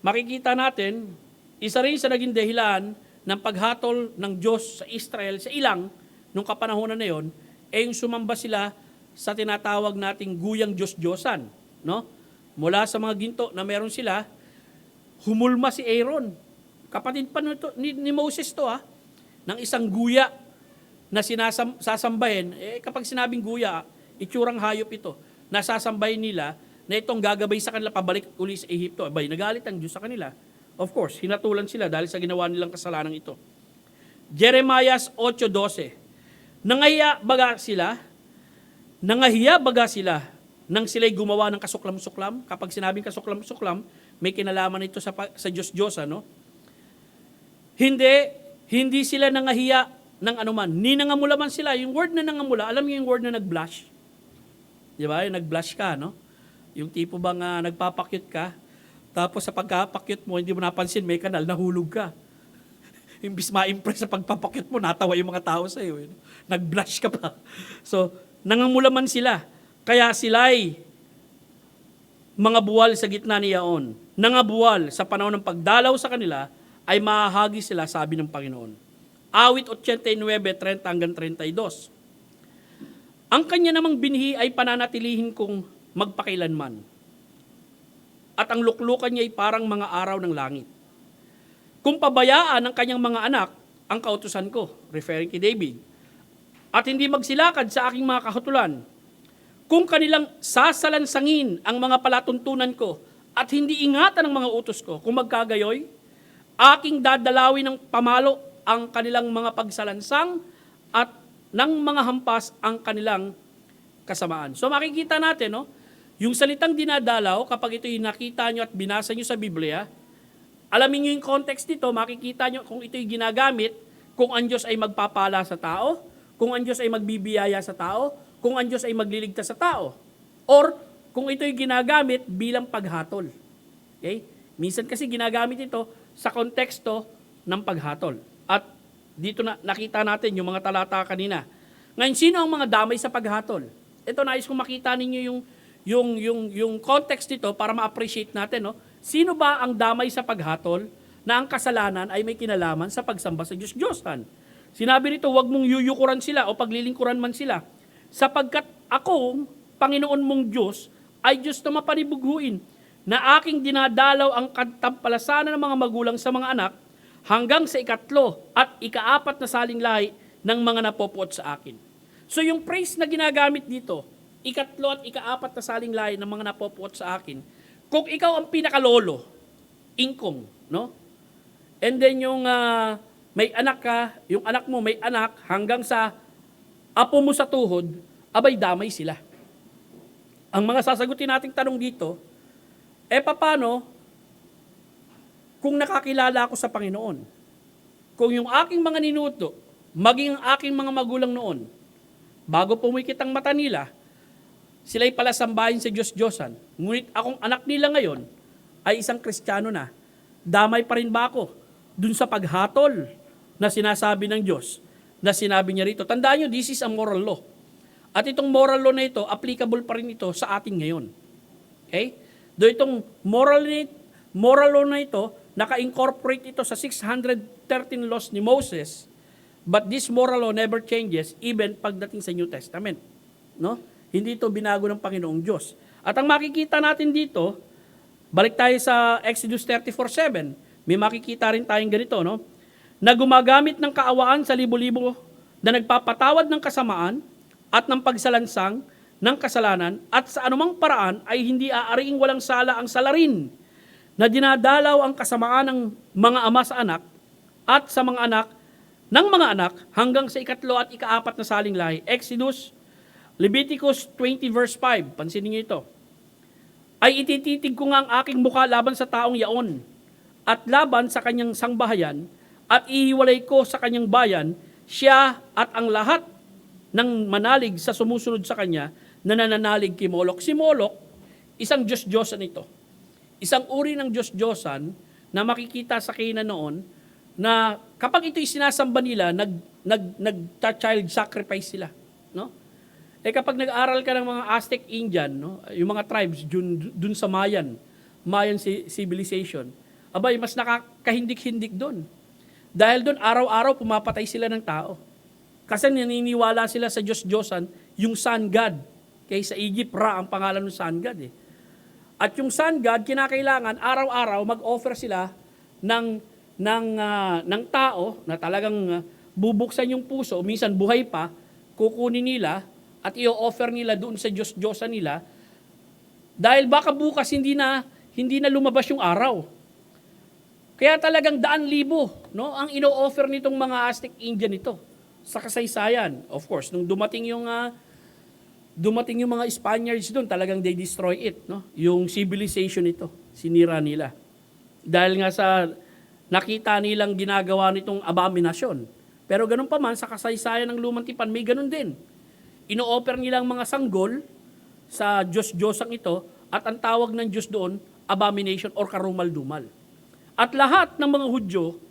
Makikita natin, isa rin sa naging dahilan ng paghatol ng Diyos sa Israel, sa ilang, nung kapanahonan na yon, ay yung sumamba sila sa tinatawag nating guyang Diyos-Diyosan, no? Mula sa mga ginto na meron sila, humulma si Aaron. Kapatid pa ni Moses to, ng isang guya na sasambahin. Kapag sinabing guya, itsurang hayop ito, nasasambahin nila na itong gagabay sa kanila pabalik uli sa Ehipto. Abay, nagalit ang Diyos sa kanila. Of course, hinatulan sila dahil sa ginawa nilang kasalanan ito. Jeremiah 8:12. Nangahiya baga sila nang sila'y gumawa ng kasuklam-suklam. Kapag sinabing kasuklam-suklam, may kinalaman ito sa Diyos-Diyosan, no? Hindi sila nangahiya ng anuman. Ninangamula man sila. Yung word na nangamula, alam niyo yung word na nag-blush? Di ba? Yung nag-blush ka, no? Yung tipo bang nagpapakyut ka, tapos sa pagkapakyut mo, hindi mo napansin, may kanal, nahulog ka. Imbis ma-impress sa pagpapakyut mo, natawa yung mga tao sa iyo. Nag-blush ka pa. So, nangamula man sila. Kaya sila'y mga buwal sa gitna ni Yaon. Nangabuwal sa panahon ng pagdalaw sa kanila, ay mahahagi sila, sabi ng Panginoon. Awit 89:30 hanggang 32. Ang kanya namang binhi ay pananatilihin kong magpakailanman. At ang luklukan niya ay parang mga araw ng langit. Kung pabayaan ng kanyang mga anak ang kautusan ko, referring kay David, at hindi magsilakad sa aking mga kahutulan, kung kanilang sasalansangin ang mga palatuntunan ko at hindi ingatan ang mga utos ko, kung magkagayoy, aking dadalawin ng pamalo ang kanilang mga pagsalansang at ng mga hampas ang kanilang kasamaan. So makikita natin, no? Yung salitang dinadalaw, kapag ito'y nakita nyo at binasa nyo sa Biblia, alamin nyo yung context nito, makikita nyo kung ito'y ginagamit, kung ang Diyos ay magpapala sa tao, kung ang Diyos ay magbibiyaya sa tao, kung ang Diyos ay magliligtas sa tao, or kung ito'y ginagamit bilang paghatol. Okay? Minsan kasi ginagamit ito sa konteksto ng paghatol. At dito na nakita natin yung mga talata kanina. Ngayon, sino ang mga damay sa paghatol? Ito, nais kong makita ninyo yung context nito para ma-appreciate natin. No? Sino ba ang damay sa paghatol na ang kasalanan ay may kinalaman sa pagsamba sa Diyos-Diyosan? Sinabi nito, huwag mong yuyukuran sila o paglilingkuran man sila, sapagkat ako, Panginoon mong Diyos, ay Diyos na mapanibughuin, na aking dinadalaw ang katampalasanan ng mga magulang sa mga anak, hanggang sa 3 at 4 na saling lahi ng mga napopuot sa akin. So yung praise na ginagamit dito, 3 at 4 na saling lahi ng mga napopuot sa akin, kung ikaw ang pinakalolo, ingkong, no? And then yung may anak ka, yung anak mo may anak, hanggang sa apo mo sa tuhod, abay damay sila. Ang mga sasagutin nating tanong dito, paano kung nakakilala ako sa Panginoon? Kung yung aking mga ninuto, maging ang aking mga magulang noon, bago pumikit ang mata nila, sila'y pala sambahin sa Diyos-Diyosan. Ngunit akong anak nila ngayon ay isang Kristiyano na. Damay pa rin ba ako dun sa paghatol na sinasabi ng Diyos, na sinabi niya rito? Tandaan nyo, this is a moral law. At itong moral law na ito, applicable pa rin ito sa atin ngayon. Okay? Do itong moral law na ito, naka-incorporate ito sa 613 laws ni Moses, but this moral law never changes even pagdating sa New Testament. No? Hindi ito binago ng Panginoong Diyos. At ang makikita natin dito, balik tayo sa Exodus 34:7, may makikita rin tayong ganito, no? Na gumagamit ng kaawaan sa libo-libo na nagpapatawad ng kasamaan at ng pagsalansang ng kasalanan at sa anumang paraan ay hindi aariing walang sala ang salarin na dinadalaw ang kasamaan ng mga ama sa anak at sa mga anak ng mga anak hanggang sa 3 at 4 na saling lahi. Leviticus 20:5, pansinin niyo ito. Ay itititig ko nga ang aking mukha laban sa taong yaon at laban sa kanyang sangbahayan at ihiwalay ko sa kanyang bayan siya at ang lahat ng manalig sa sumusunod sa kanya na nananalig kay Molok. Si Molok, isang Diyos-Diyosan ito. Isang uri ng Diyos-Diyosan na makikita sa Canaan noon na kapag ito'y sinasamba nila, nag-child sacrifice sila. No? Kapag nag-aral ka ng mga Aztec Indian, no? Yung mga tribes dun sa Mayan civilization, abay, mas nakakahindik-hindik doon. Dahil doon, araw-araw pumapatay sila ng tao. Kasi naniniwala sila sa Diyos-Diyosan, yung Sun God. Kaya sa Egypt, Ra ang pangalan ng Sun God. At yung Sun God, kinakailangan, araw-araw, mag-offer sila ng tao na talagang bubuksan yung puso, minsan buhay pa, kukunin nila at i-offer nila doon sa Diyos-Diyosan nila. Dahil baka bukas hindi na lumabas yung araw. Kaya talagang daan-libo, no, ang ino-offer nitong mga Aztec Indian ito sa kasaysayan. Of course, nung dumating yung mga Spaniards doon, talagang they destroy it, no? Yung civilization ito, sinira nila. Dahil nga sa nakita nilang ginagawa nitong abominasyon. Pero ganun pa man, sa kasaysayan ng Lumang Tipan, may ganun din. Ino-offer nilang mga sanggol sa Diyos-Diyosang ito, at ang tawag ng Diyos doon, abomination or karumal-dumal. At lahat ng mga Hudyo,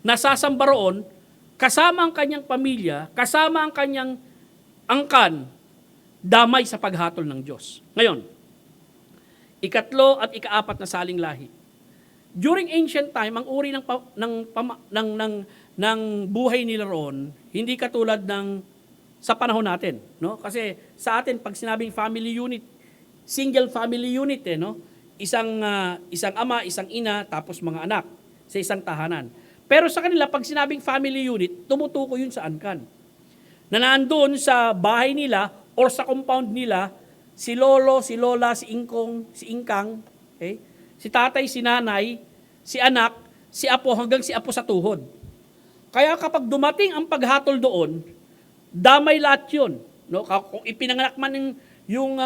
nasasamba roon, kasama ang kanyang pamilya, kasama ang kanyang angkan, damay sa paghatol ng Diyos. Ngayon, ikatlo at ikaapat na saling lahi. During ancient time, ang uri ng buhay nila roon, hindi katulad ng sa panahon natin, no? Kasi sa atin pag sinabing family unit, single family unit no? Isang ama, isang ina, tapos mga anak sa isang tahanan. Pero sa kanila pag sinabing family unit, tumutukoy yun sa angkan. Na nandoon sa bahay nila or sa compound nila, si lolo, si lola, si ingkong, si ingkang, okay? Si tatay, si nanay, si anak, si apo, hanggang si apo sa tuhod. Kaya kapag dumating ang paghatol doon, damay lahat yun. No? Kung ipinanganak man yung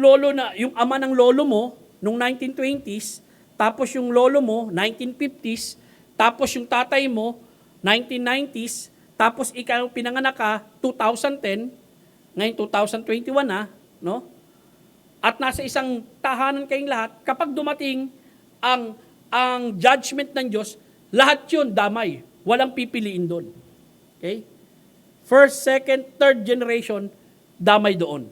lolo na, yung ama ng lolo mo, nung 1920s, tapos yung lolo mo, 1950s, tapos yung tatay mo, 1990s, tapos ikaw pinanganak ka, 2010, ngayon 2021 na, no? At nasa isang tahanan kayong lahat, kapag dumating ang judgment ng Diyos, lahat yun damay. Walang pipiliin doon. Okay? First, second, third generation, damay doon.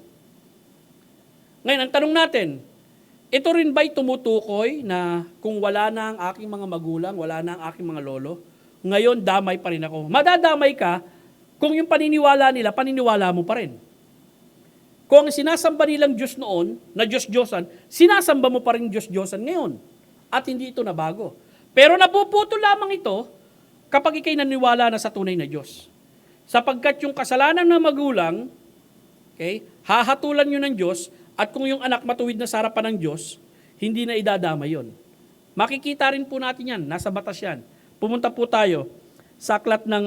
Ngayon, ang tanong natin, ito rin ba'y tumutukoy na kung wala na ang aking mga magulang, wala na ang aking mga lolo, ngayon damay pa rin ako. Madadamay ka kung yung paniniwala nila, paniniwala mo pa rin. Kung ang sinasamba nilang Diyos noon, na Diyos-Diyosan, sinasamba mo pa rin Diyos-Diyosan ngayon. At hindi ito nabago. Pero napuputo lamang ito kapag ikay naniwala na sa tunay na Diyos. Sapagkat yung kasalanan ng magulang, okay, hahatulan nyo ng Diyos, at kung yung anak matuwid na sa harapan ng Diyos, hindi na idadama yon. Makikita rin po natin yan, nasa batas yan. Pumunta po tayo sa aklat ng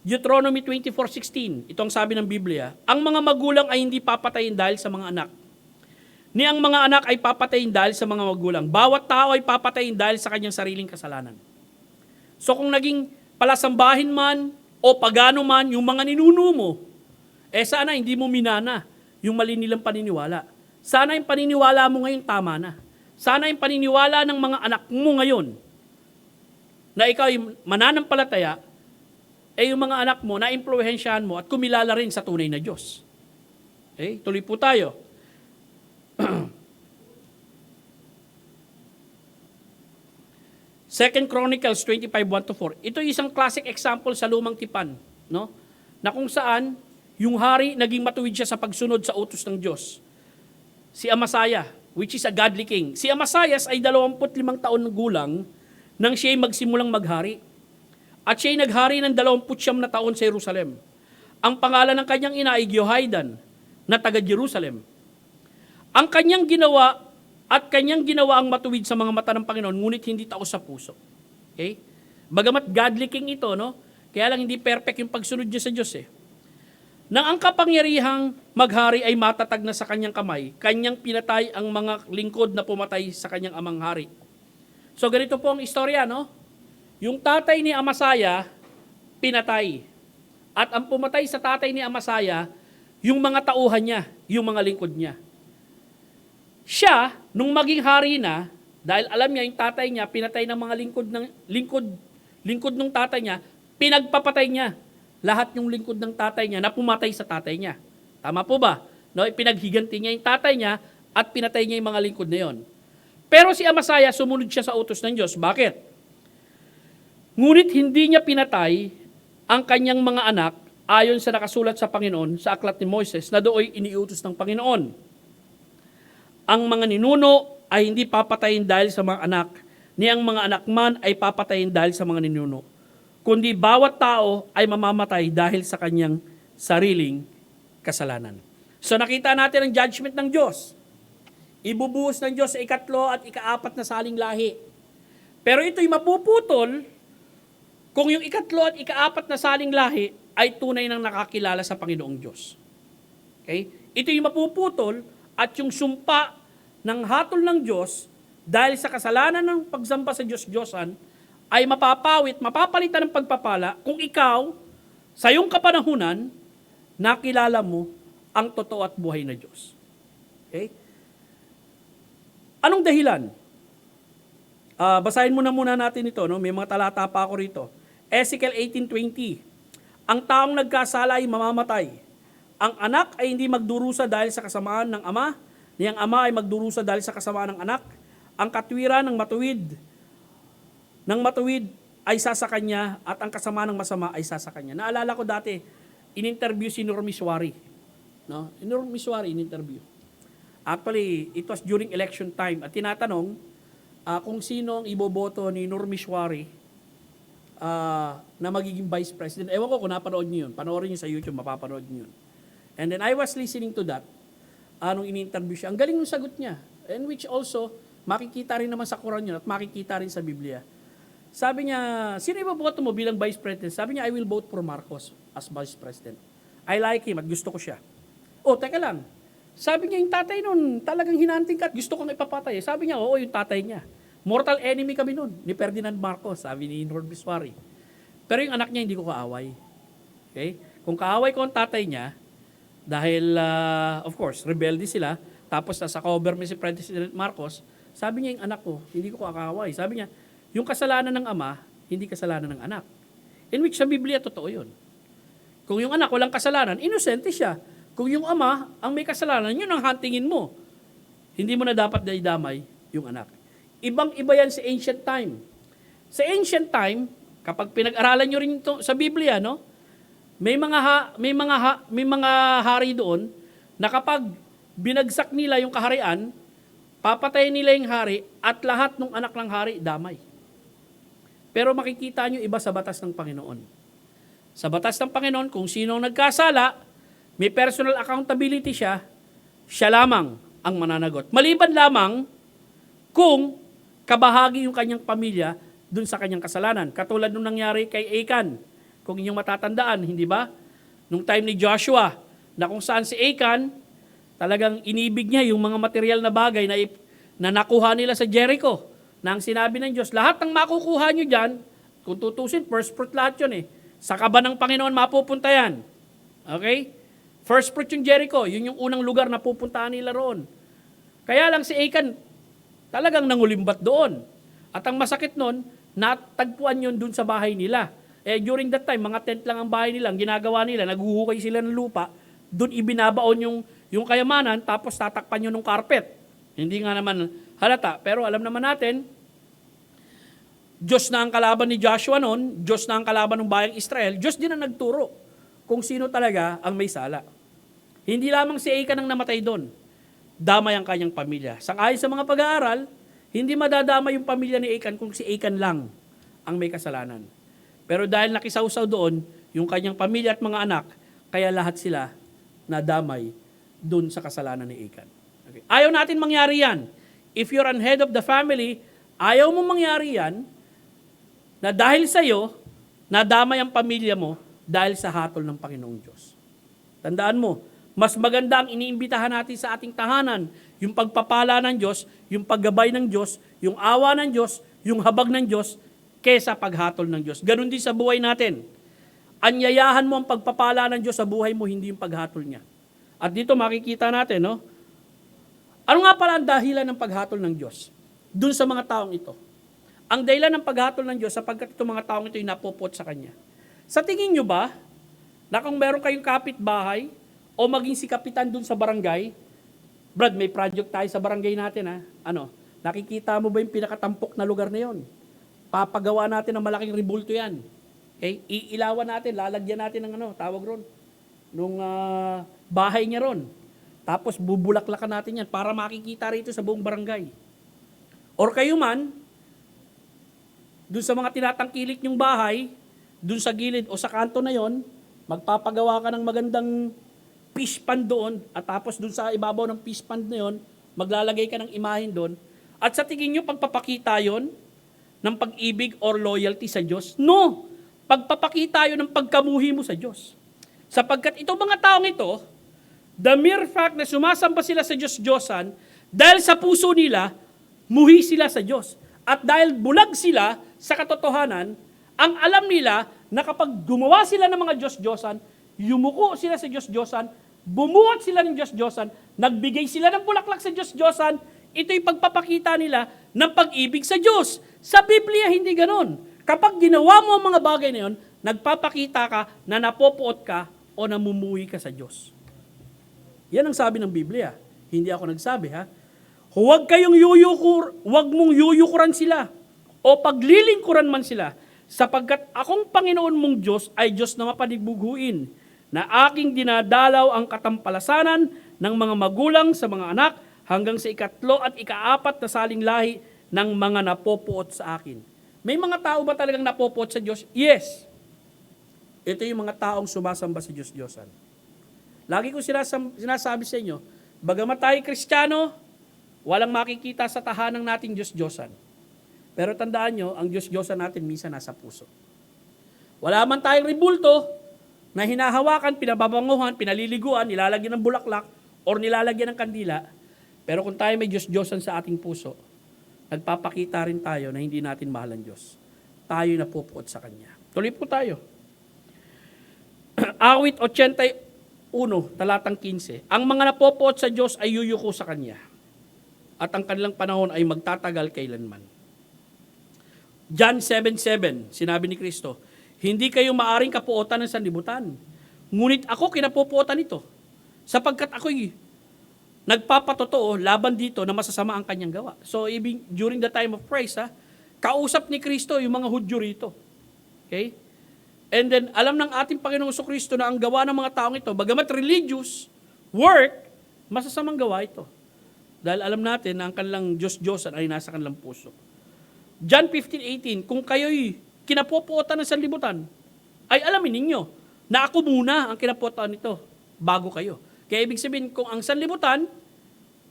Deuteronomy 24:16. Ito ang sabi ng Biblia, ang mga magulang ay hindi papatayin dahil sa mga anak. Ni ang mga anak ay papatayin dahil sa mga magulang. Bawat tao ay papatayin dahil sa kanyang sariling kasalanan. So kung naging palasambahin man o pagano man yung mga ninuno mo, sana hindi mo minana yung mali nilang paniniwala. Sana yung paniniwala mo ngayon tama na. Sana yung paniniwala ng mga anak mo ngayon na ikaw yung mananampalataya, yung mga anak mo, na-impluwensyahan mo at kumilala rin sa tunay na Diyos. Okay? Tuloy po tayo. Second Chronicles 25:1-4. Ito yung isang classic example sa Lumang Tipan, no? Na kung saan yung hari naging matuwid siya sa pagsunod sa utos ng Diyos. Si Amasaya, which is a godly king. Si Amasayas ay 25 taon na gulang nang siya'y magsimulang maghari. At siya'y naghari ng 29 na taon sa Jerusalem. Ang pangalan ng kanyang ina ay Jehoiadan, na taga Jerusalem. Ang kanyang ginawa ang matuwid sa mga mata ng Panginoon, ngunit hindi taos sa puso. Okay? Bagamat godly king ito, no? Kaya lang hindi perfect yung pagsunod niya sa Diyos Nang ang kapangyarihang maghari ay matatag na sa kanyang kamay, kanyang pinatay ang mga lingkod na pumatay sa kanyang amang hari. So ganito po ang istorya, no? Yung tatay ni Amasaya, pinatay. At ang pumatay sa tatay ni Amasaya, yung mga tauhan niya, yung mga lingkod niya. Siya, nung maging hari na, dahil alam niya yung tatay niya, pinatay ng mga lingkod ng tatay niya, pinagpapatay niya lahat yung lingkod ng tatay niya na pumatay sa tatay niya. Tama po ba? No, pinaghiganti niya yung tatay niya at pinatay niya yung mga lingkod na yon. Pero si Amasaya, sumunod siya sa utos ng Diyos. Bakit? Ngunit hindi niya pinatay ang kanyang mga anak ayon sa nakasulat sa Panginoon sa aklat ni Moises na dooy iniutos ng Panginoon. Ang mga ninuno ay hindi papatayin dahil sa mga anak, ni ang mga anak man ay papatayin dahil sa mga ninuno. Kundi bawat tao ay mamamatay dahil sa kanyang sariling kasalanan. So nakita natin ang judgment ng Diyos. Ibubuhos ng Diyos sa ikatlo at ikaapat na saling lahi. Pero ito'y mapuputol kung yung ikatlo at ikaapat na saling lahi ay tunay nang nakakilala sa Panginoong Diyos. Okay? Ito'y mapuputol at yung sumpa ng hatol ng Diyos dahil sa kasalanan ng pagsamba sa Diyos-Diyosan ay mapapalitan ng pagpapala kung ikaw, sa iyong kapanahunan, nakilala mo ang totoo at buhay na Diyos. Okay? Anong dahilan? Basahin muna natin ito, no? May mga talata pa ako rito. Ezekiel 18:20. Ang taong nagkasala ay mamamatay. Ang anak ay hindi magdurusa dahil sa kasamaan ng ama, niyang ama ay magdurusa dahil sa kasamaan ng anak. Ang katwiran ng matuwid ay sasa kanya at ang kasama ng masama ay sasa kanya. Naalala ko dati, in-interview si Nur Miswari. No? Nur Miswari in-interview. Actually, it was during election time at tinatanong kung sino ang iboboto ni Nur Miswari na magiging vice president. Ewan ko kung napanood niyo yun. Panoorin niyo sa YouTube, mapapanood niyo yun. And then I was listening to that nung in-interview siya. Ang galing ng sagot niya. And which also, makikita rin naman sa Quran yun at makikita rin sa Biblia. Sabi niya, sino iboboto mo bilang vice president? Sabi niya, I will vote for Marcos as vice president. I like him at gusto ko siya. Oh, teka lang. Sabi niya, yung tatay nun, talagang hinanting ka at gusto kong ipapatay. Sabi niya, oo, yung tatay niya. Mortal enemy kami nun, ni Ferdinand Marcos, sabi ni Nur Miswari. Pero yung anak niya, hindi ko kaaway. Okay? Kung kaaway ko ang tatay niya, dahil, of course, rebelde sila, tapos nasa cover mo si President Marcos, sabi niya yung anak ko, hindi ko kaaway. Sabi niya, yung kasalanan ng ama, hindi kasalanan ng anak. In which sa Biblia, totoo yun. Kung yung anak walang kasalanan, inosente siya. Kung yung ama ang may kasalanan, yun ang hantingin mo. Hindi mo na dapat daidamay yung anak. Ibang-iba yan sa ancient time. Sa ancient time, kapag pinag-aralan nyo rin ito sa Biblia, no? May mga hari doon na kapag binagsak nila yung kaharian, papatayin nila yung hari at lahat ng anak ng hari damay. Pero makikita nyo iba sa batas ng Panginoon. Sa batas ng Panginoon, kung sino nagkasala, may personal accountability siya, siya lamang ang mananagot. Maliban lamang kung kabahagi yung kanyang pamilya dun sa kanyang kasalanan. Katulad nung nangyari kay Achan, kung inyong matatandaan, hindi ba? Nung time ni Joshua, na kung saan si Achan, talagang inibig niya yung mga material na bagay na nakuha nila sa Jericho. Na ang sinabi ng Diyos, lahat ng makukuha nyo dyan, kung tutusin, first fruit lahat yun eh. Sa kaba ng Panginoon, mapupunta yan. Okay? First fruit yung Jericho, yun yung unang lugar na pupuntahan nila roon. Kaya lang si Achan, talagang nangulimbat doon. At ang masakit nun, natagpuan yun dun sa bahay nila. During that time, mga tent lang ang bahay nila, ang ginagawa nila, naghuhukay sila ng lupa, dun ibinabaon yung kayamanan, tapos tatakpan yun ng carpet. Hindi nga naman halata, pero alam naman natin, Diyos na ang kalaban ni Joshua noon, Diyos na ang kalaban ng bayang Israel, Diyos din ang nagturo kung sino talaga ang may sala. Hindi lamang si Achan ang namatay doon, damay ang kanyang pamilya. Sang-ayon sa mga pag-aaral, hindi madadama yung pamilya ni Achan kung si Achan lang ang may kasalanan. Pero dahil nakisawsaw doon, yung kanyang pamilya at mga anak, kaya lahat sila nadamay doon sa kasalanan ni Achan. Okay. Ayaw natin mangyari yan. If you're an head of the family, ayaw mo mangyari yan, na dahil sa'yo, nadamay ang pamilya mo dahil sa hatol ng Panginoong Diyos. Tandaan mo, mas maganda ang iniimbitahan natin sa ating tahanan, yung pagpapala ng Diyos, yung paggabay ng Diyos, yung awa ng Diyos, yung habag ng Diyos, kesa paghatol ng Diyos. Ganon din sa buhay natin. Anyayahan mo ang pagpapala ng Diyos sa buhay mo, hindi yung paghatol niya. At dito makikita natin, no? Ano nga pala ang dahilan ng paghatol ng Diyos? Dun sa mga taong ito. Ang dahilan ng paghatol ng Diyos sapagkat itong mga taong ito ay napupot sa Kanya. Sa tingin nyo ba, na kung meron kayong kapitbahay o maging si kapitan dun sa barangay, Brad, may project tayo sa barangay natin, ha? Nakikita mo ba yung pinakatampok na lugar na yon? Papagawa natin ng malaking ribulto yan. Okay? Iilawan natin, lalagyan natin ng tawag ron, nung bahay niya ron. Tapos bubulaklakan natin yan para makikita rito sa buong barangay. Or kayo man, dun sa mga tinatangkilik nyong bahay, dun sa gilid o sa kanto na yon, magpapagawa ka ng magandang fish pan doon, at tapos dun sa ibabaw ng fish pan na yon, maglalagay ka ng imahin doon. At sa tingin nyo, pagpapakita yon, ng pag-ibig or loyalty sa Diyos. No! Pagpapakita yun ng pagkamuhi mo sa Diyos. Sapagkat itong mga taong ito, the mere fact na sumasamba sila sa Diyos-Diyosan, dahil sa puso nila, muhi sila sa Diyos. At dahil bulag sila sa katotohanan, ang alam nila na kapag gumawa sila ng mga Diyos-Diyosan, yumuko sila sa Diyos-Diyosan, bumuhat sila ng Diyos-Diyosan, nagbigay sila ng bulaklak sa Diyos-Diyosan, ito'y pagpapakita nila ng pag-ibig sa Diyos. Sa Biblia, hindi ganon. Kapag ginawa mo ang mga bagay na yun, nagpapakita ka na napopuot ka o namumuhi ka sa Diyos. Yan ang sabi ng Biblia. Hindi ako nagsabi, ha? Huwag mong yuyukuran sila o paglilingkuran man sila, sapagkat akong Panginoon mong Diyos ay Diyos na mapanigbuguin, na aking dinadalaw ang katampalasanan ng mga magulang sa mga anak hanggang sa 3 at 4 na saling lahi ng mga napopuot sa akin. May mga tao ba talagang napopuot sa Diyos? Yes. Ito yung mga taong sumasamba sa Diyos-Diyosan. Lagi ko sinasabi sa inyo, bagamat tayo Kristiyano, walang makikita sa tahanang nating Diyos-Diyosan. Pero tandaan nyo, ang Diyos-Diyosan natin minsan nasa puso. Wala man tayong ribulto na hinahawakan, pinababanguhan, pinaliliguan, nilalagyan ng bulaklak, or nilalagyan ng kandila. Pero kung tayo may Diyos-Diyosan sa ating puso, nagpapakita rin tayo na hindi natin mahal ang Diyos. Tayo napupuot sa Kanya. Tuloy po tayo. Awit 81, talatang 15. Ang mga napopuot sa Diyos ay yuyuko sa Kanya, at ang kanilang panahon ay magtatagal kailanman. John 7:7, sinabi ni Kristo, hindi kayo maaring kapuotan ng sanlibutan, ngunit ako kinapupuotan ito, sapagkat ako'y nagpapatotoo laban dito na masasama ang kanyang gawa. So, during the time of praise, kausap ni Kristo yung mga Hudyo rito. Okay? And then, alam ng ating Panginoong Kristo na ang gawa ng mga taong ito, bagamat religious work, masasamang gawa ito. Dahil alam natin na ang kanilang Diyos-Diyosan ay nasa kanilang puso. John 15:18, kung kayo'y kinapupuotan ng sanlibutan, ay alamin ninyo na ako muna ang kinapuotan nito bago kayo. Kaya ibig sabihin, kung ang sanlibutan,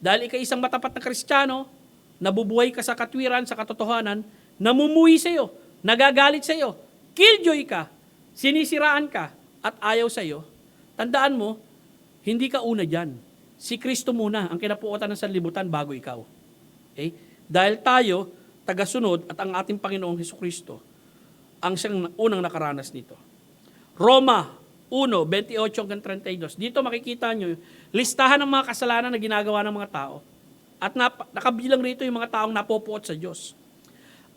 dahil ikay isang matapat na Kristiyano, nabubuhay ka sa katwiran, sa katotohanan, namumuhi sa iyo, nagagalit sa iyo, killjoy ka, sinisiraan ka, at ayaw sa iyo, tandaan mo, hindi ka una dyan. Si Kristo muna ang kinapuotan ng sanlibutan bago ikaw. Okay? Dahil tayo, tagasunod at ang ating Panginoong Hesukristo ang siyang unang nakaranas nito. Roma 1:28-32. Dito makikita nyo, listahan ng mga kasalanan na ginagawa ng mga tao. At nakabilang rito yung mga taong napopuot sa Diyos.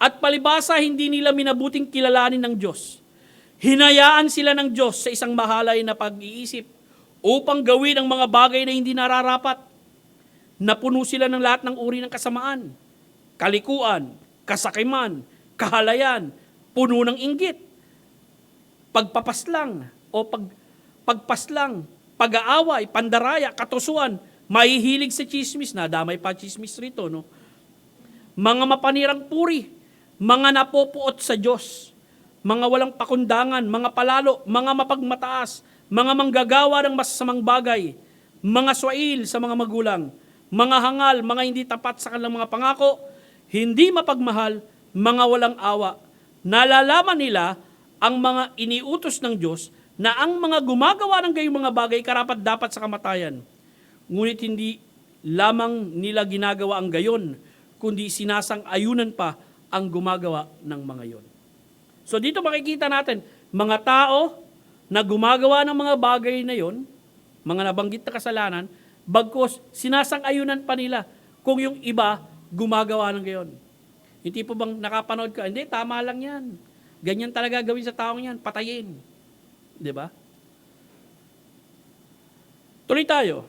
At palibasa, hindi nila minabuting kilalanin ng Diyos. Hinayaan sila ng Diyos sa isang mahalay na pag-iisip upang gawin ang mga bagay na hindi nararapat. Napuno sila ng lahat ng uri ng kasamaan, kalikuan, kasakiman, kahalayan, puno ng inggit, pagpapaslang o pagpaslang, pag-aaway, pandaraya, katusuan, mahihilig sa chismis, nadamay pa chismis rito, no? Mga mapanirang puri, mga napopuot sa Diyos, mga walang pakundangan, mga palalo, mga mapagmataas, mga manggagawa ng masasamang bagay, mga swail sa mga magulang, mga hangal, mga hindi tapat sa kanilang mga pangako, hindi mapagmahal, mga walang awa. Nalalaman nila ang mga iniutos ng Diyos na ang mga gumagawa ng gayong mga bagay karapat dapat sa kamatayan. Ngunit hindi lamang nila ginagawa ang gayon, kundi sinasang-ayunan pa ang gumagawa ng mga yon. So dito makikita natin, mga tao na gumagawa ng mga bagay na yon, mga nabanggit na kasalanan, bagkus sinasang-ayunan pa nila kung yung iba gumagawa ng gayon. Hindi po bang nakapanood ka? Hindi, tama lang yan. Ganyan talaga gawin sa taong yan, patayin. Di ba? Tuloy tayo.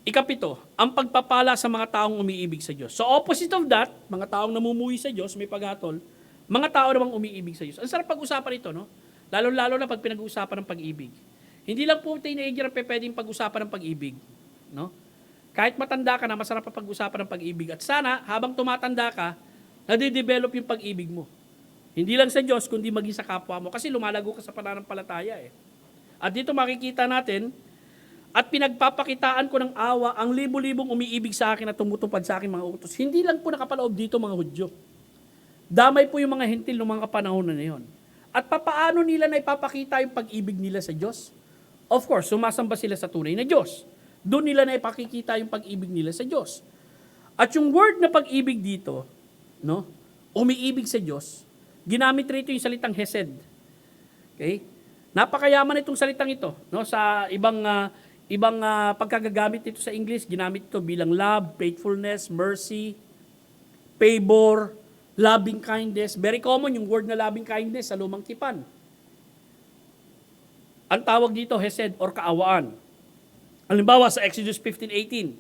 7, ang pagpapala sa mga taong umiibig sa Diyos. So opposite of that, mga taong namumuhi sa Diyos, may paghatol, mga tao namang umiibig sa Diyos. Ang sarap pag-usapan ito, no? Lalo-lalo na pag pinag-uusapan ng pag-ibig. Hindi lang po teenager ang pwedeng pag-usapan ng pag-ibig, no? Kahit matanda ka na, masarap pa pag-usapan ng pag-ibig. At sana, habang tumatanda ka, nade-develop yung pag-ibig mo. Hindi lang sa Diyos, kundi maging sa kapwa mo. Kasi lumalago ka sa pananampalataya eh. At dito makikita natin, at pinagpapakitaan ko ng awa ang libo-libong umiibig sa akin at tumutupad sa akin mga utos. Hindi lang po nakapaloob dito mga Hudyo. Damay po yung mga hentil ng mga panahon na yon. At papaano nila na ipapakita yung pag-ibig nila sa Diyos? Of course, sumasamba sila sa tunay na Diyos. Doon nila na ipakikita yung pag-ibig nila sa Diyos. At yung word na pag-ibig dito, no, umiibig sa Diyos, ginamit rito yung salitang hesed. Okay? Napakayaman itong salitang ito, no, sa ibang pagkagagamit nito sa English, ginamit ito bilang love, faithfulness, mercy, favor, loving kindness. Very common yung word na loving kindness sa Lumang Tipan. Ang tawag dito, hesed or kaawaan. Halimbawa sa Exodus 15:18,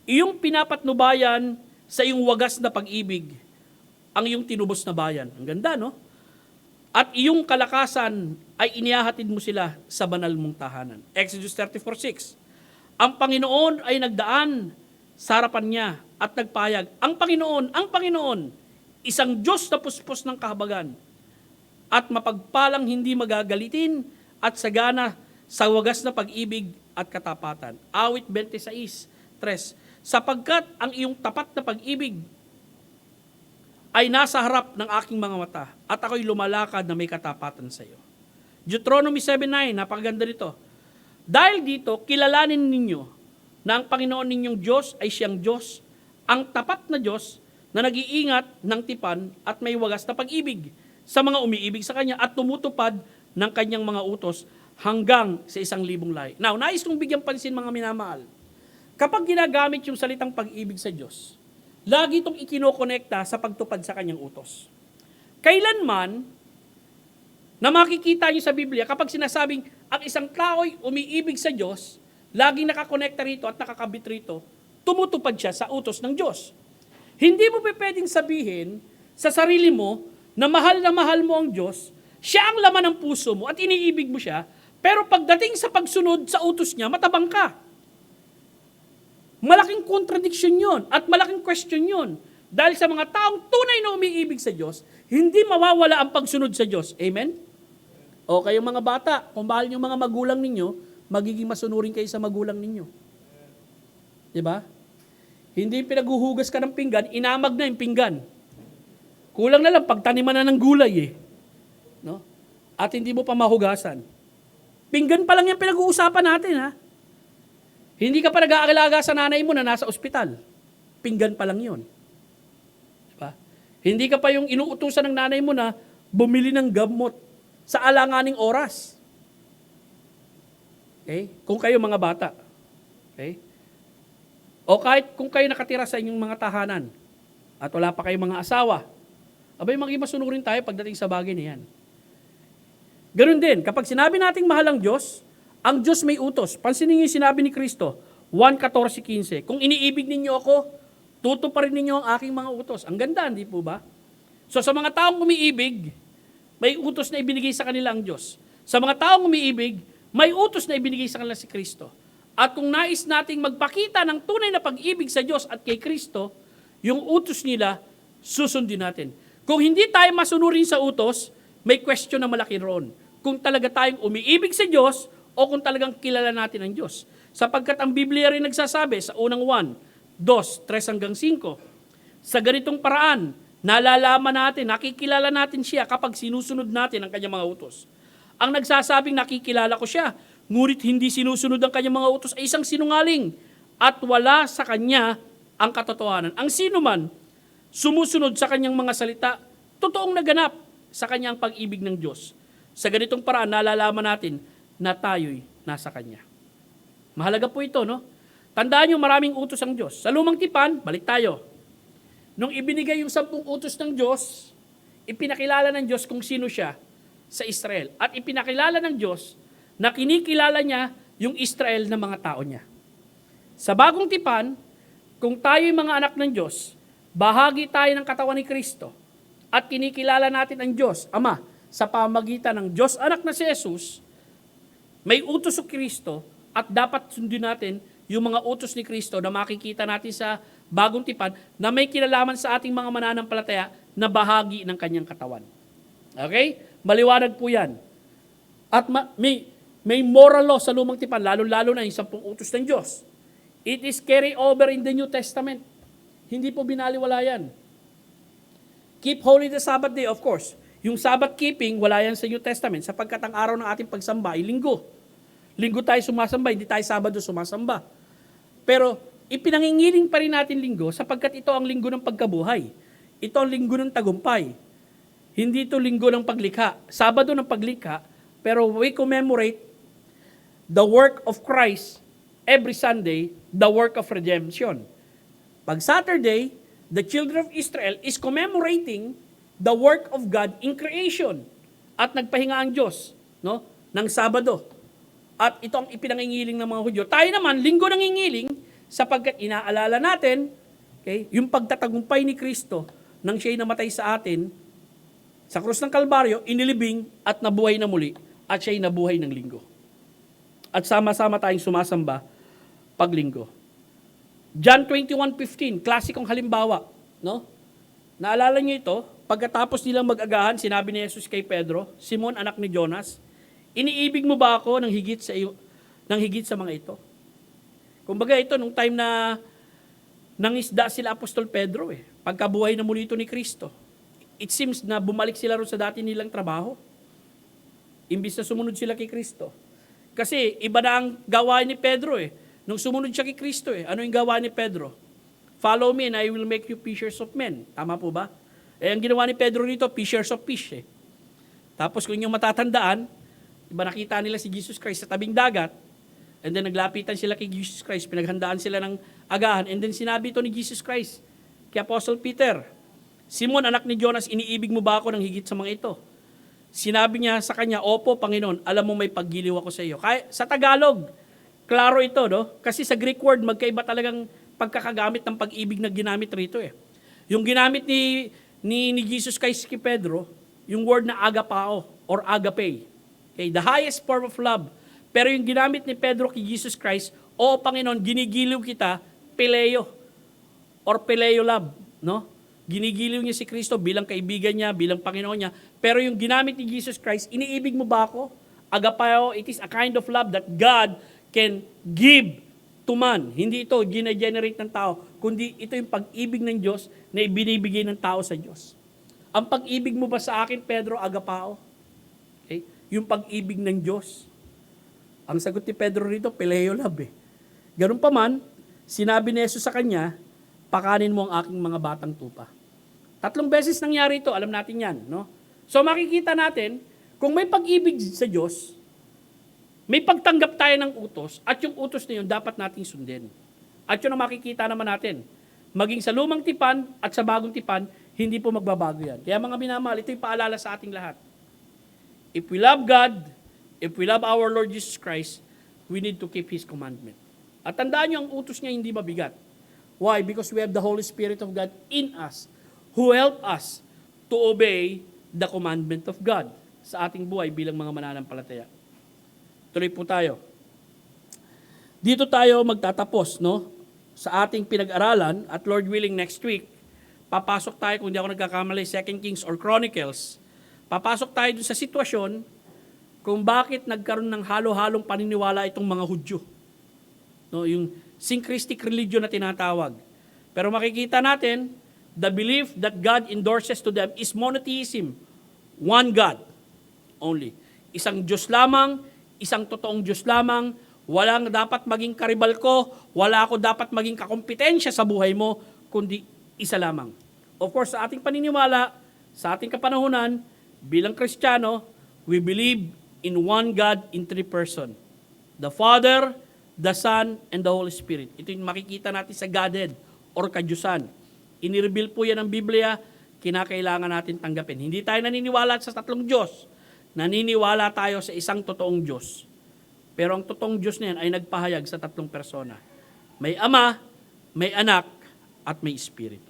iyong pinapatnubayan sa iyong wagas na pag-ibig ang iyong tinubos na bayan. Ang ganda, no? At iyong kalakasan ay inihahatid mo sila sa banal mong tahanan. Exodus 34:6, ang Panginoon ay nagdaan sa harapan niya at nagpayag. Ang Panginoon, isang Diyos na puspos ng kahabagan at mapagpalang hindi magagalitin at sagana sa wagas na pag-ibig at katapatan. Awit 26:3, sapagkat ang iyong tapat na pag-ibig ay nasa harap ng aking mga mata at ako'y lumalakad na may katapatan sa iyo. Deuteronomy 7:9, napakaganda nito. Dahil dito, kilalanin ninyo na ang Panginoon ninyong Diyos ay siyang Diyos, ang tapat na Diyos na nag-iingat ng tipan at may wagas na pag-ibig sa mga umiibig sa Kanya at tumutupad ng Kanyang mga utos hanggang sa 1,000 lahi. Now, nais kong bigyan pansin mga minamahal. Kapag ginagamit yung salitang pag-ibig sa Diyos, lagi itong ikinokonekta sa pagtupad sa Kanyang utos. Kailanman, na makikita niyo sa Biblia, kapag sinasabing ang isang tao'y umiibig sa Diyos, laging nakakonekta rito at nakakabit rito, tumutupad siya sa utos ng Diyos. Hindi mo pwedeng sabihin sa sarili mo na mahal mo ang Diyos, siya ang laman ng puso mo at iniibig mo siya, pero pagdating sa pagsunod sa utos niya, matabang ka. Malaking contradiction yon at malaking question yon. Dahil sa mga taong tunay na umiibig sa Diyos, hindi mawawala ang pagsunod sa Diyos. Amen? O kayong mga bata, kung mahal niyo mga magulang ninyo, magiging masunurin kayo sa magulang ninyo. Diba? Hindi pinaghuhugas ka ng pinggan, inamag na yung pinggan. Kulang na lang, pagtaniman na ng gulay eh. No? At hindi mo pa mahugasan. Pinggan pa lang yung pinag-uusapan natin, ha? Hindi ka pa nag-aalaga sa nanay mo na nasa ospital. Pinggan pa lang yun. Diba? Hindi ka pa yung inuutusan ng nanay mo na bumili ng gamot sa alanganing oras. Okay? Kung kayo mga bata. Okay? O kahit kung kayo nakatira sa inyong mga tahanan at wala pa kayong mga asawa, abay maging masunurin tayo pagdating sa bagay na yan. Ganun din, kapag sinabi nating mahal ang Diyos may utos. Pansinin niyo yung sinabi ni Kristo, 1:14-15, kung iniibig ninyo ako, tutuparin ninyo ang aking mga utos. Ang ganda, hindi po ba? So sa mga taong umiibig, may utos na ibinigay sa kanila ang Diyos. Sa mga taong umiibig, may utos na ibinigay sa kanila si Kristo. At kung nais nating magpakita ng tunay na pag-ibig sa Diyos at kay Kristo, yung utos nila, susundin natin. Kung hindi tayo masunurin sa utos, may question na malaki roon. Kung talaga tayong umiibig sa Diyos o kung talagang kilala natin ang Diyos. Sapagkat ang Biblia rin nagsasabi sa unang 1, 2:3-5, sa ganitong paraan, nalalaman natin, nakikilala natin siya kapag sinusunod natin ang kanyang mga utos. Ang nagsasabing nakikilala ko siya, ngunit hindi sinusunod ang kanyang mga utos ay isang sinungaling at wala sa kanya ang katotohanan. Ang sino man sumusunod sa kanyang mga salita, totoong naganap sa kanyang pag-ibig ng Diyos. Sa ganitong paraan, nalalaman natin na tayo'y nasa kanya. Mahalaga po ito, no? Tandaan nyo, maraming utos ang Diyos. Sa Lumang Tipan, balik tayo. Nung ibinigay yung 10 utos ng Diyos, ipinakilala ng Diyos kung sino siya sa Israel. At ipinakilala ng Diyos na kinikilala niya yung Israel na mga tao niya. Sa Bagong Tipan, kung tayo'y mga anak ng Diyos, bahagi tayo ng katawan ni Kristo at kinikilala natin ang Diyos, Ama, sa pamagitan ng Diyos anak na si Jesus, may utos o Kristo at dapat sundin natin yung mga utos ni Kristo na makikita natin sa Bagong Tipan na may kinalaman sa ating mga mananampalataya na bahagi ng kanyang katawan. Okay? Maliwanag po yan. At may moral law sa Lumang Tipan, lalo-lalo na yung 10 utos ng Diyos. It is carry over in the New Testament. Hindi po binaliwala yan. Keep holy the Sabbath day, of course. Yung Sabbath keeping, wala yan sa New Testament sapagkat ang araw ng ating pagsamba ay linggo. Linggo tayo sumasamba, hindi tayo Sabado sumasamba. Pero ipinangingiling pa rin natin linggo sapagkat ito ang linggo ng pagkabuhay. Ito ang linggo ng tagumpay. Hindi ito linggo ng paglikha. Sabado ng paglikha, pero we commemorate the work of Christ every Sunday, the work of redemption. Pag Saturday, the children of Israel is commemorating the work of God in creation. At nagpahinga ang Diyos, no, ng Sabado. At ito ang ipinangingiling ng mga Hudyo. Tayo naman, linggo nangingiling sapagkat inaalala natin, okay, yung pagtatagumpay ni Kristo nang siya'y namatay sa atin sa krus ng Kalbaryo, inilibing at nabuhay na muli at siya'y nabuhay ng linggo. At sama-sama tayong sumasamba pag linggo. John 21:15, klasikong halimbawa, no? Naalala niyo ito? Pagkatapos nilang mag-agahan, sinabi ni Jesus kay Pedro, Simon, anak ni Jonas, iniibig mo ba ako ng higit sa mga ito? Kumbaga ito, nung time na nangisda sila Apostol Pedro, pagkabuhay na muli ito ni Kristo, it seems na bumalik sila ron sa dati nilang trabaho. Imbis na sumunod sila kay Kristo. Kasi iba na ang gawain ni Pedro Nung sumunod siya kay Kristo Ano yung gawain ni Pedro? Follow me and I will make you fishers of men. Tama po ba? Ang ginawa ni Pedro rito, fishers of fish Tapos kung yung matatandaan, iba nakita nila si Jesus Christ sa tabing dagat, and then naglapitan sila kay Jesus Christ, pinaghandaan sila ng agahan, and then sinabi ito ni Jesus Christ kay Apostle Peter, Simon, anak ni Jonas, iniibig mo ba ako ng higit sa mga ito? Sinabi niya sa kanya, Opo, Panginoon, alam mo may paggiliw ako sa iyo. Kaya, sa Tagalog, klaro ito, no? Kasi sa Greek word, magkaiba talagang pagkakagamit ng pag-ibig na ginamit rito Yung ginamit ni Jesus Christ kay Pedro, yung word na agapao or agape. Okay, the highest form of love. Pero yung ginamit ni Pedro kay Jesus Christ, O Panginoon, ginigiliw kita, pileo or pileo love, no? Ginigiliw niya si Kristo bilang kaibigan niya, bilang Panginoon niya. Pero yung ginamit ni Jesus Christ, iniibig mo ba ako? Agapao, it is a kind of love that God can give to man. Hindi ito gine-generate ng tao, kundi ito yung pag-ibig ng Diyos na ibinibigay ng tao sa Diyos. Ang pag-ibig mo ba sa akin, Pedro, agapao? Okay? Yung pag-ibig ng Diyos. Ang sagot ni Pedro rito, pileo love Ganun pa man, sinabi ni Jesus sa kanya, pakanin mo ang aking mga batang tupa. 3 beses nangyari ito, alam natin yan. No? So makikita natin, kung may pag-ibig sa Diyos, may pagtanggap tayo ng utos, at yung utos na yun dapat nating sundin. At yun ang makikita naman natin. Maging sa lumang tipan at sa bagong tipan, hindi po magbabago yan. Kaya mga minamahal, ito yung paalala sa ating lahat. If we love God, if we love our Lord Jesus Christ, we need to keep His commandment. At tandaan nyo, ang utos niya hindi mabigat. Why? Because we have the Holy Spirit of God in us, who help us to obey the commandment of God sa ating buhay bilang mga mananampalataya. Tuloy po tayo. Dito tayo magtatapos, no? Sa ating pinag-aralan, at Lord willing next week, papasok tayo, kung di ako nagkakamali, 2 Kings or Chronicles, papasok tayo dun sa sitwasyon kung bakit nagkaroon ng halo-halong paniniwala itong mga Hudyo. No, yung syncretic religion na tinatawag. Pero makikita natin, the belief that God endorses to them is monotheism. One God only. Isang Diyos lamang, isang totoong Diyos lamang, walang dapat maging karibal ko, wala ako dapat maging kakompetensya sa buhay mo, kundi isa lamang. Of course, sa ating paniniwala, sa ating kapanahunan, bilang Kristiyano, we believe in one God in 3 person. The Father, the Son, and the Holy Spirit. Ito yung makikita natin sa Godhead or kadyusan. Inireveal po yan ng Biblia, kinakailangan natin tanggapin. Hindi tayo naniniwala sa 3 Diyos. Naniniwala tayo sa isang totoong Diyos. Pero ang totoong Diyos na yan ay nagpahayag sa 3 persona. May Ama, may Anak, at may Espiritu.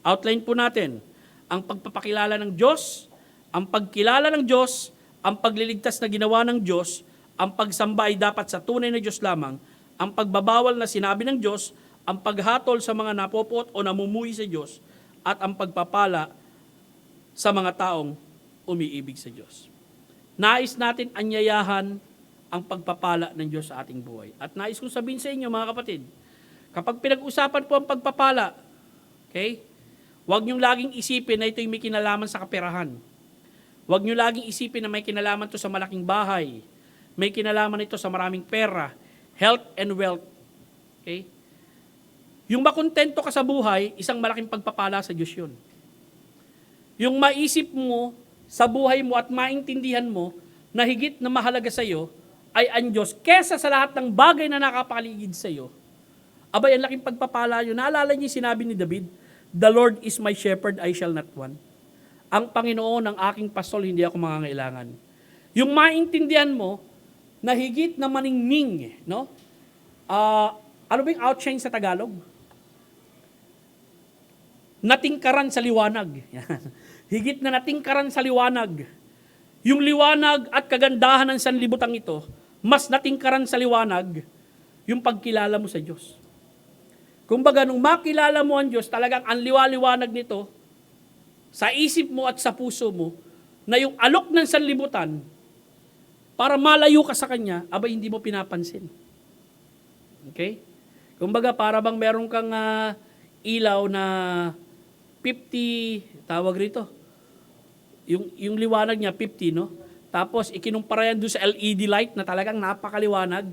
Outline po natin ang pagpapakilala ng Diyos, ang pagkilala ng Diyos, ang pagliligtas na ginawa ng Diyos, ang pagsamba ay dapat sa tunay na Diyos lamang, ang pagbabawal na sinabi ng Diyos, ang paghatol sa mga napopot o namumuhi sa Diyos, at ang pagpapala sa mga taong umiibig sa Diyos. Nais natin anyayahan ang pagpapala ng Diyos sa ating buhay. At nais kong sabihin sa inyo, mga kapatid, kapag pinag-usapan po ang pagpapala, okay, Huwag niyong laging isipin na ito'y may kinalaman sa kaperahan. Huwag niyo laging isipin na may kinalaman to sa malaking bahay. May kinalaman ito sa maraming pera, health and wealth. Okay? Yung makontento ka sa buhay, isang malaking pagpapala sa Diyos yun. Yung maisip mo sa buhay mo at maintindihan mo na higit na mahalaga sa iyo ay ang Diyos kesa sa lahat ng bagay na nakapaligid sa iyo. Abay, ang laking pagpapala yun. Naalala niyo yung sinabi ni David, "The Lord is my shepherd, I shall not want." Ang Panginoon ang aking pastol, hindi ako mangangailangan. Yung maintindihan mo na higit na maningning, no? Ano ba yung outshine sa Tagalog? Natingkaran sa liwanag. Higit na natingkaran sa liwanag. Yung liwanag at kagandahan ng sanlibutan ito, mas natingkaran sa liwanag yung pagkilala mo sa Diyos. Kumbaga, nung makilala mo ang Diyos, talagang ang liwaliwanag nito sa isip mo at sa puso mo na yung alok ng sanlibutan para malayo ka sa Kanya, abay hindi mo pinapansin. Okay? Kumbaga, para bang meron kang ilaw na 50, tawag rito, yung liwanag niya 50, no? Tapos ikinumpara yan doon sa LED light na talagang napakaliwanag.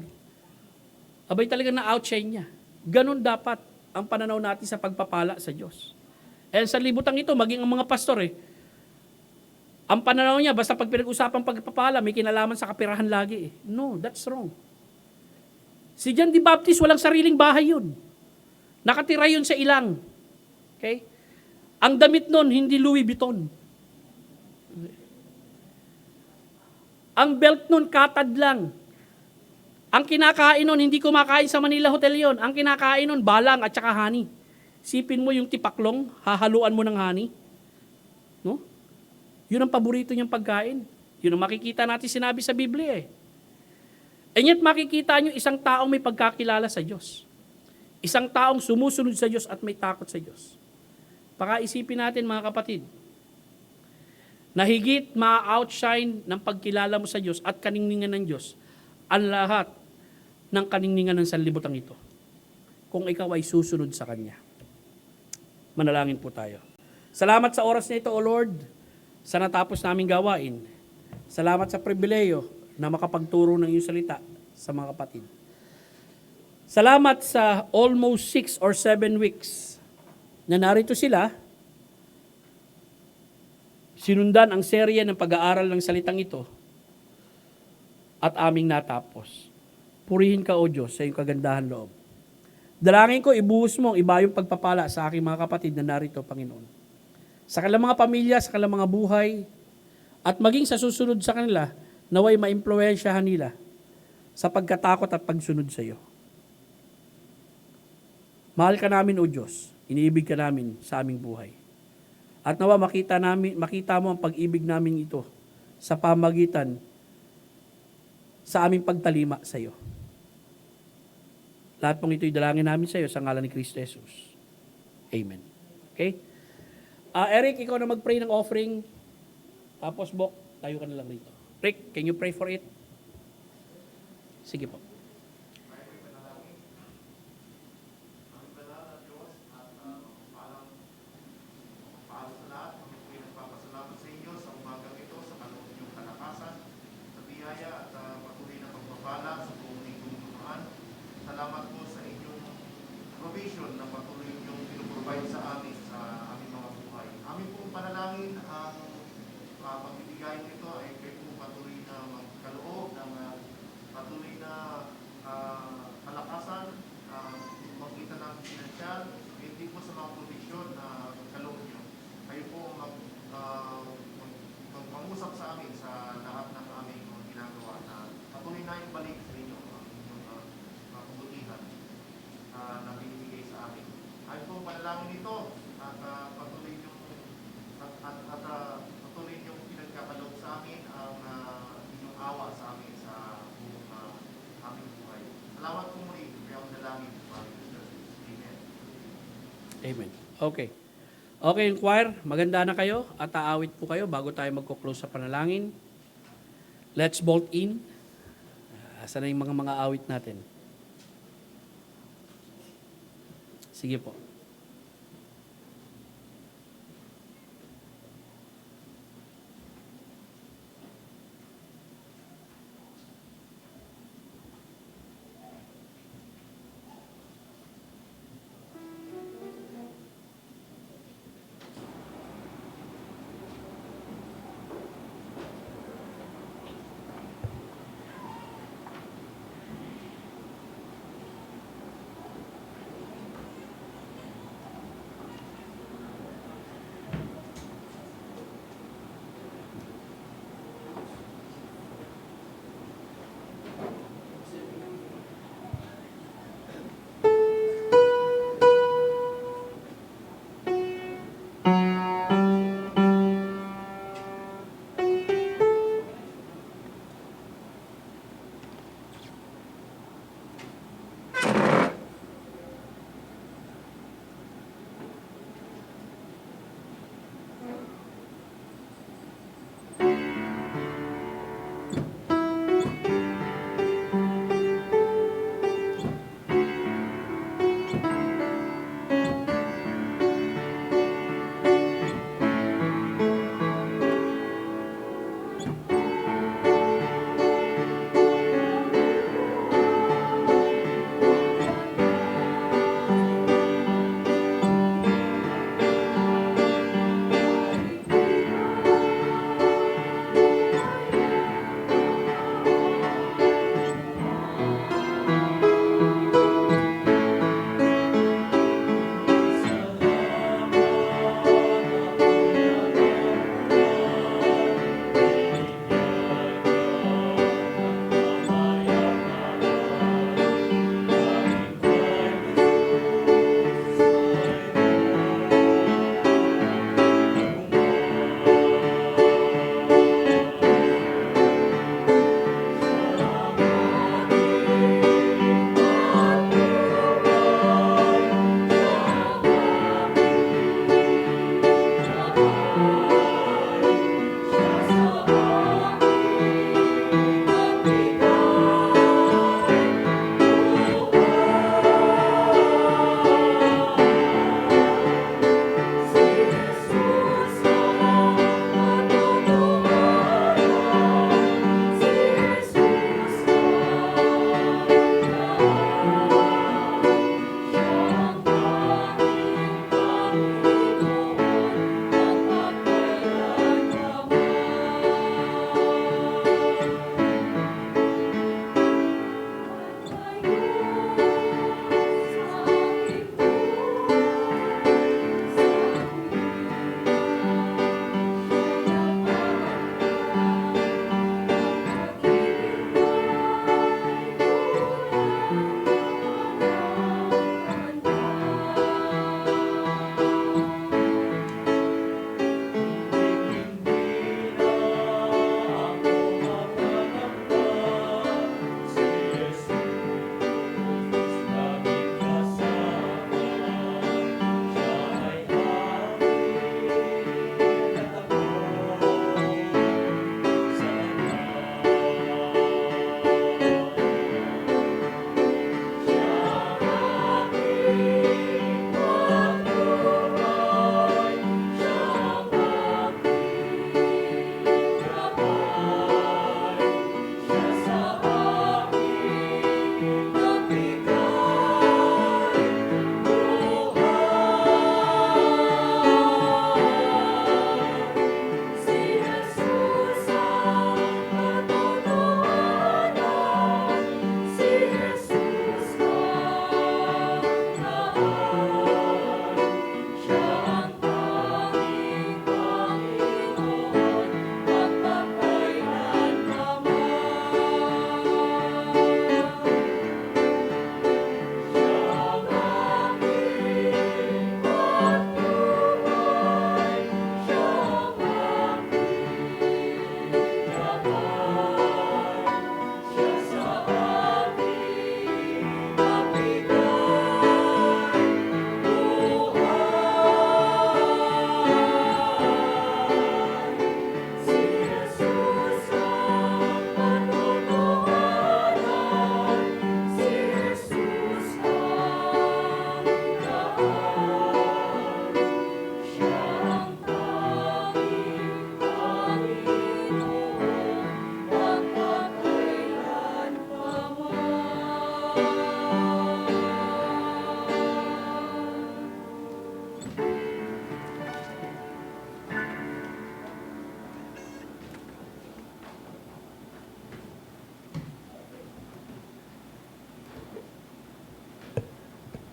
Abay talagang na-outshine niya. Ganon dapat ang pananaw natin sa pagpapala sa Diyos. And sa libutan ito, maging ang mga pastor ang pananaw niya, basta pag pinag-usapang pagpapala, may kinalaman sa kapirahan lagi. No, that's wrong. Si John the Baptist, walang sariling bahay yun. Nakatira yun sa ilang. Okay? Ang damit nun, hindi Louis Vuitton. Ang belt nun, katad lang. Ang kinakain nun, hindi kumakain sa Manila Hotel yon. Ang kinakain nun, balang at saka honey. Sipin mo yung tipaklong, hahaluan mo ng honey. No? Yun ang paborito niyang pagkain. Yun ang makikita natin sinabi sa Biblia And yet makikita niyo isang taong may pagkakilala sa Diyos. Isang taong sumusunod sa Diyos at may takot sa Diyos. Pakaisipin natin mga kapatid, na higit ma-outshine ng pagkilala mo sa Diyos at kaningningan ng Diyos ang lahat ng kaningningan ng sanlibutan ito. Kung ikaw ay susunod sa Kanya. Manalangin po tayo. Salamat sa oras na ito, O Lord, sa natapos naming gawain. Salamat sa pribileyo na makapagturo ng iyong salita sa mga kapatid. Salamat sa almost 6 or 7 weeks na narito sila, sinundan ang serye ng pag-aaral ng salitang ito at aming natapos. Purihin ka, O Diyos, sa iyong kagandahan loob. Dalangin ko, ibuhos mo ang iba yung pagpapala sa aking mga kapatid na narito, Panginoon. Sa kanilang mga pamilya, sa kanilang mga buhay, at maging sa susunod sa kanila, naway maimpluwensyahan nila sa pagkatakot at pagsunod sa iyo. Mahal ka namin, O Diyos. Iniibig ka namin sa aming buhay. At nawa makita mo ang pag-ibig namin ito sa pamagitan sa aming pagtalima sa iyo. Lahat pong ito'y dalangin namin sa iyo sa ngalan ni Kristo Jesus. Amen. Okay? Eric, ikaw na mag-pray ng offering. Tapos, Bok, tayo ka na lang rito. Rick, can you pray for it? Sige po. Salamat po sa inyong provision na patuloy yung pinuprovide sa amin, sa aming mga buhay. Amin pong panalangin ang pagbibigay nito ay kayo po patuloy na magkaloob ng patuloy na kalakasan, magkita ng pinansyal, hindi po sa mga provision na kaloob nyo. Kayo po mag-usap sa amin sa lahat ng aming ginagawa na patuloy na yung balik sa inyo na binibigay sa amin. Ay pong panalangin ito at patuloy niyong pinagkakaloob sa amin ang inyong awa sa amin sa buong aming buhay. Salamat po muli. Kaya ang dalangin po. Amen. Amen. Okay. Okay, choir, maganda na kayo at aawit po kayo bago tayo magko-close sa panalangin. Let's bolt in. Asan na yung mga awit natin? Sige po.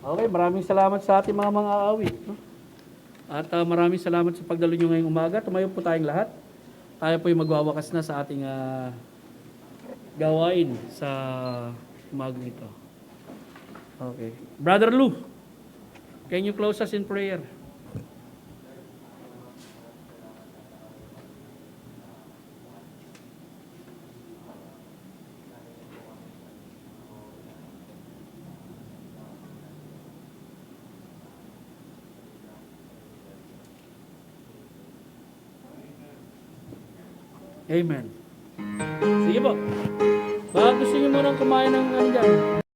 Okay, maraming salamat sa ating mga awit. No? At maraming salamat sa pagdalo nyo ngayong umaga. Tumayo po tayong lahat. Tayo po yung magwawakas na sa ating gawain sa umagang ito. Okay. Brother Lou, can you close us in prayer? Amen. Sige po. Baka gusto niyo munang kumain ng ano dyan.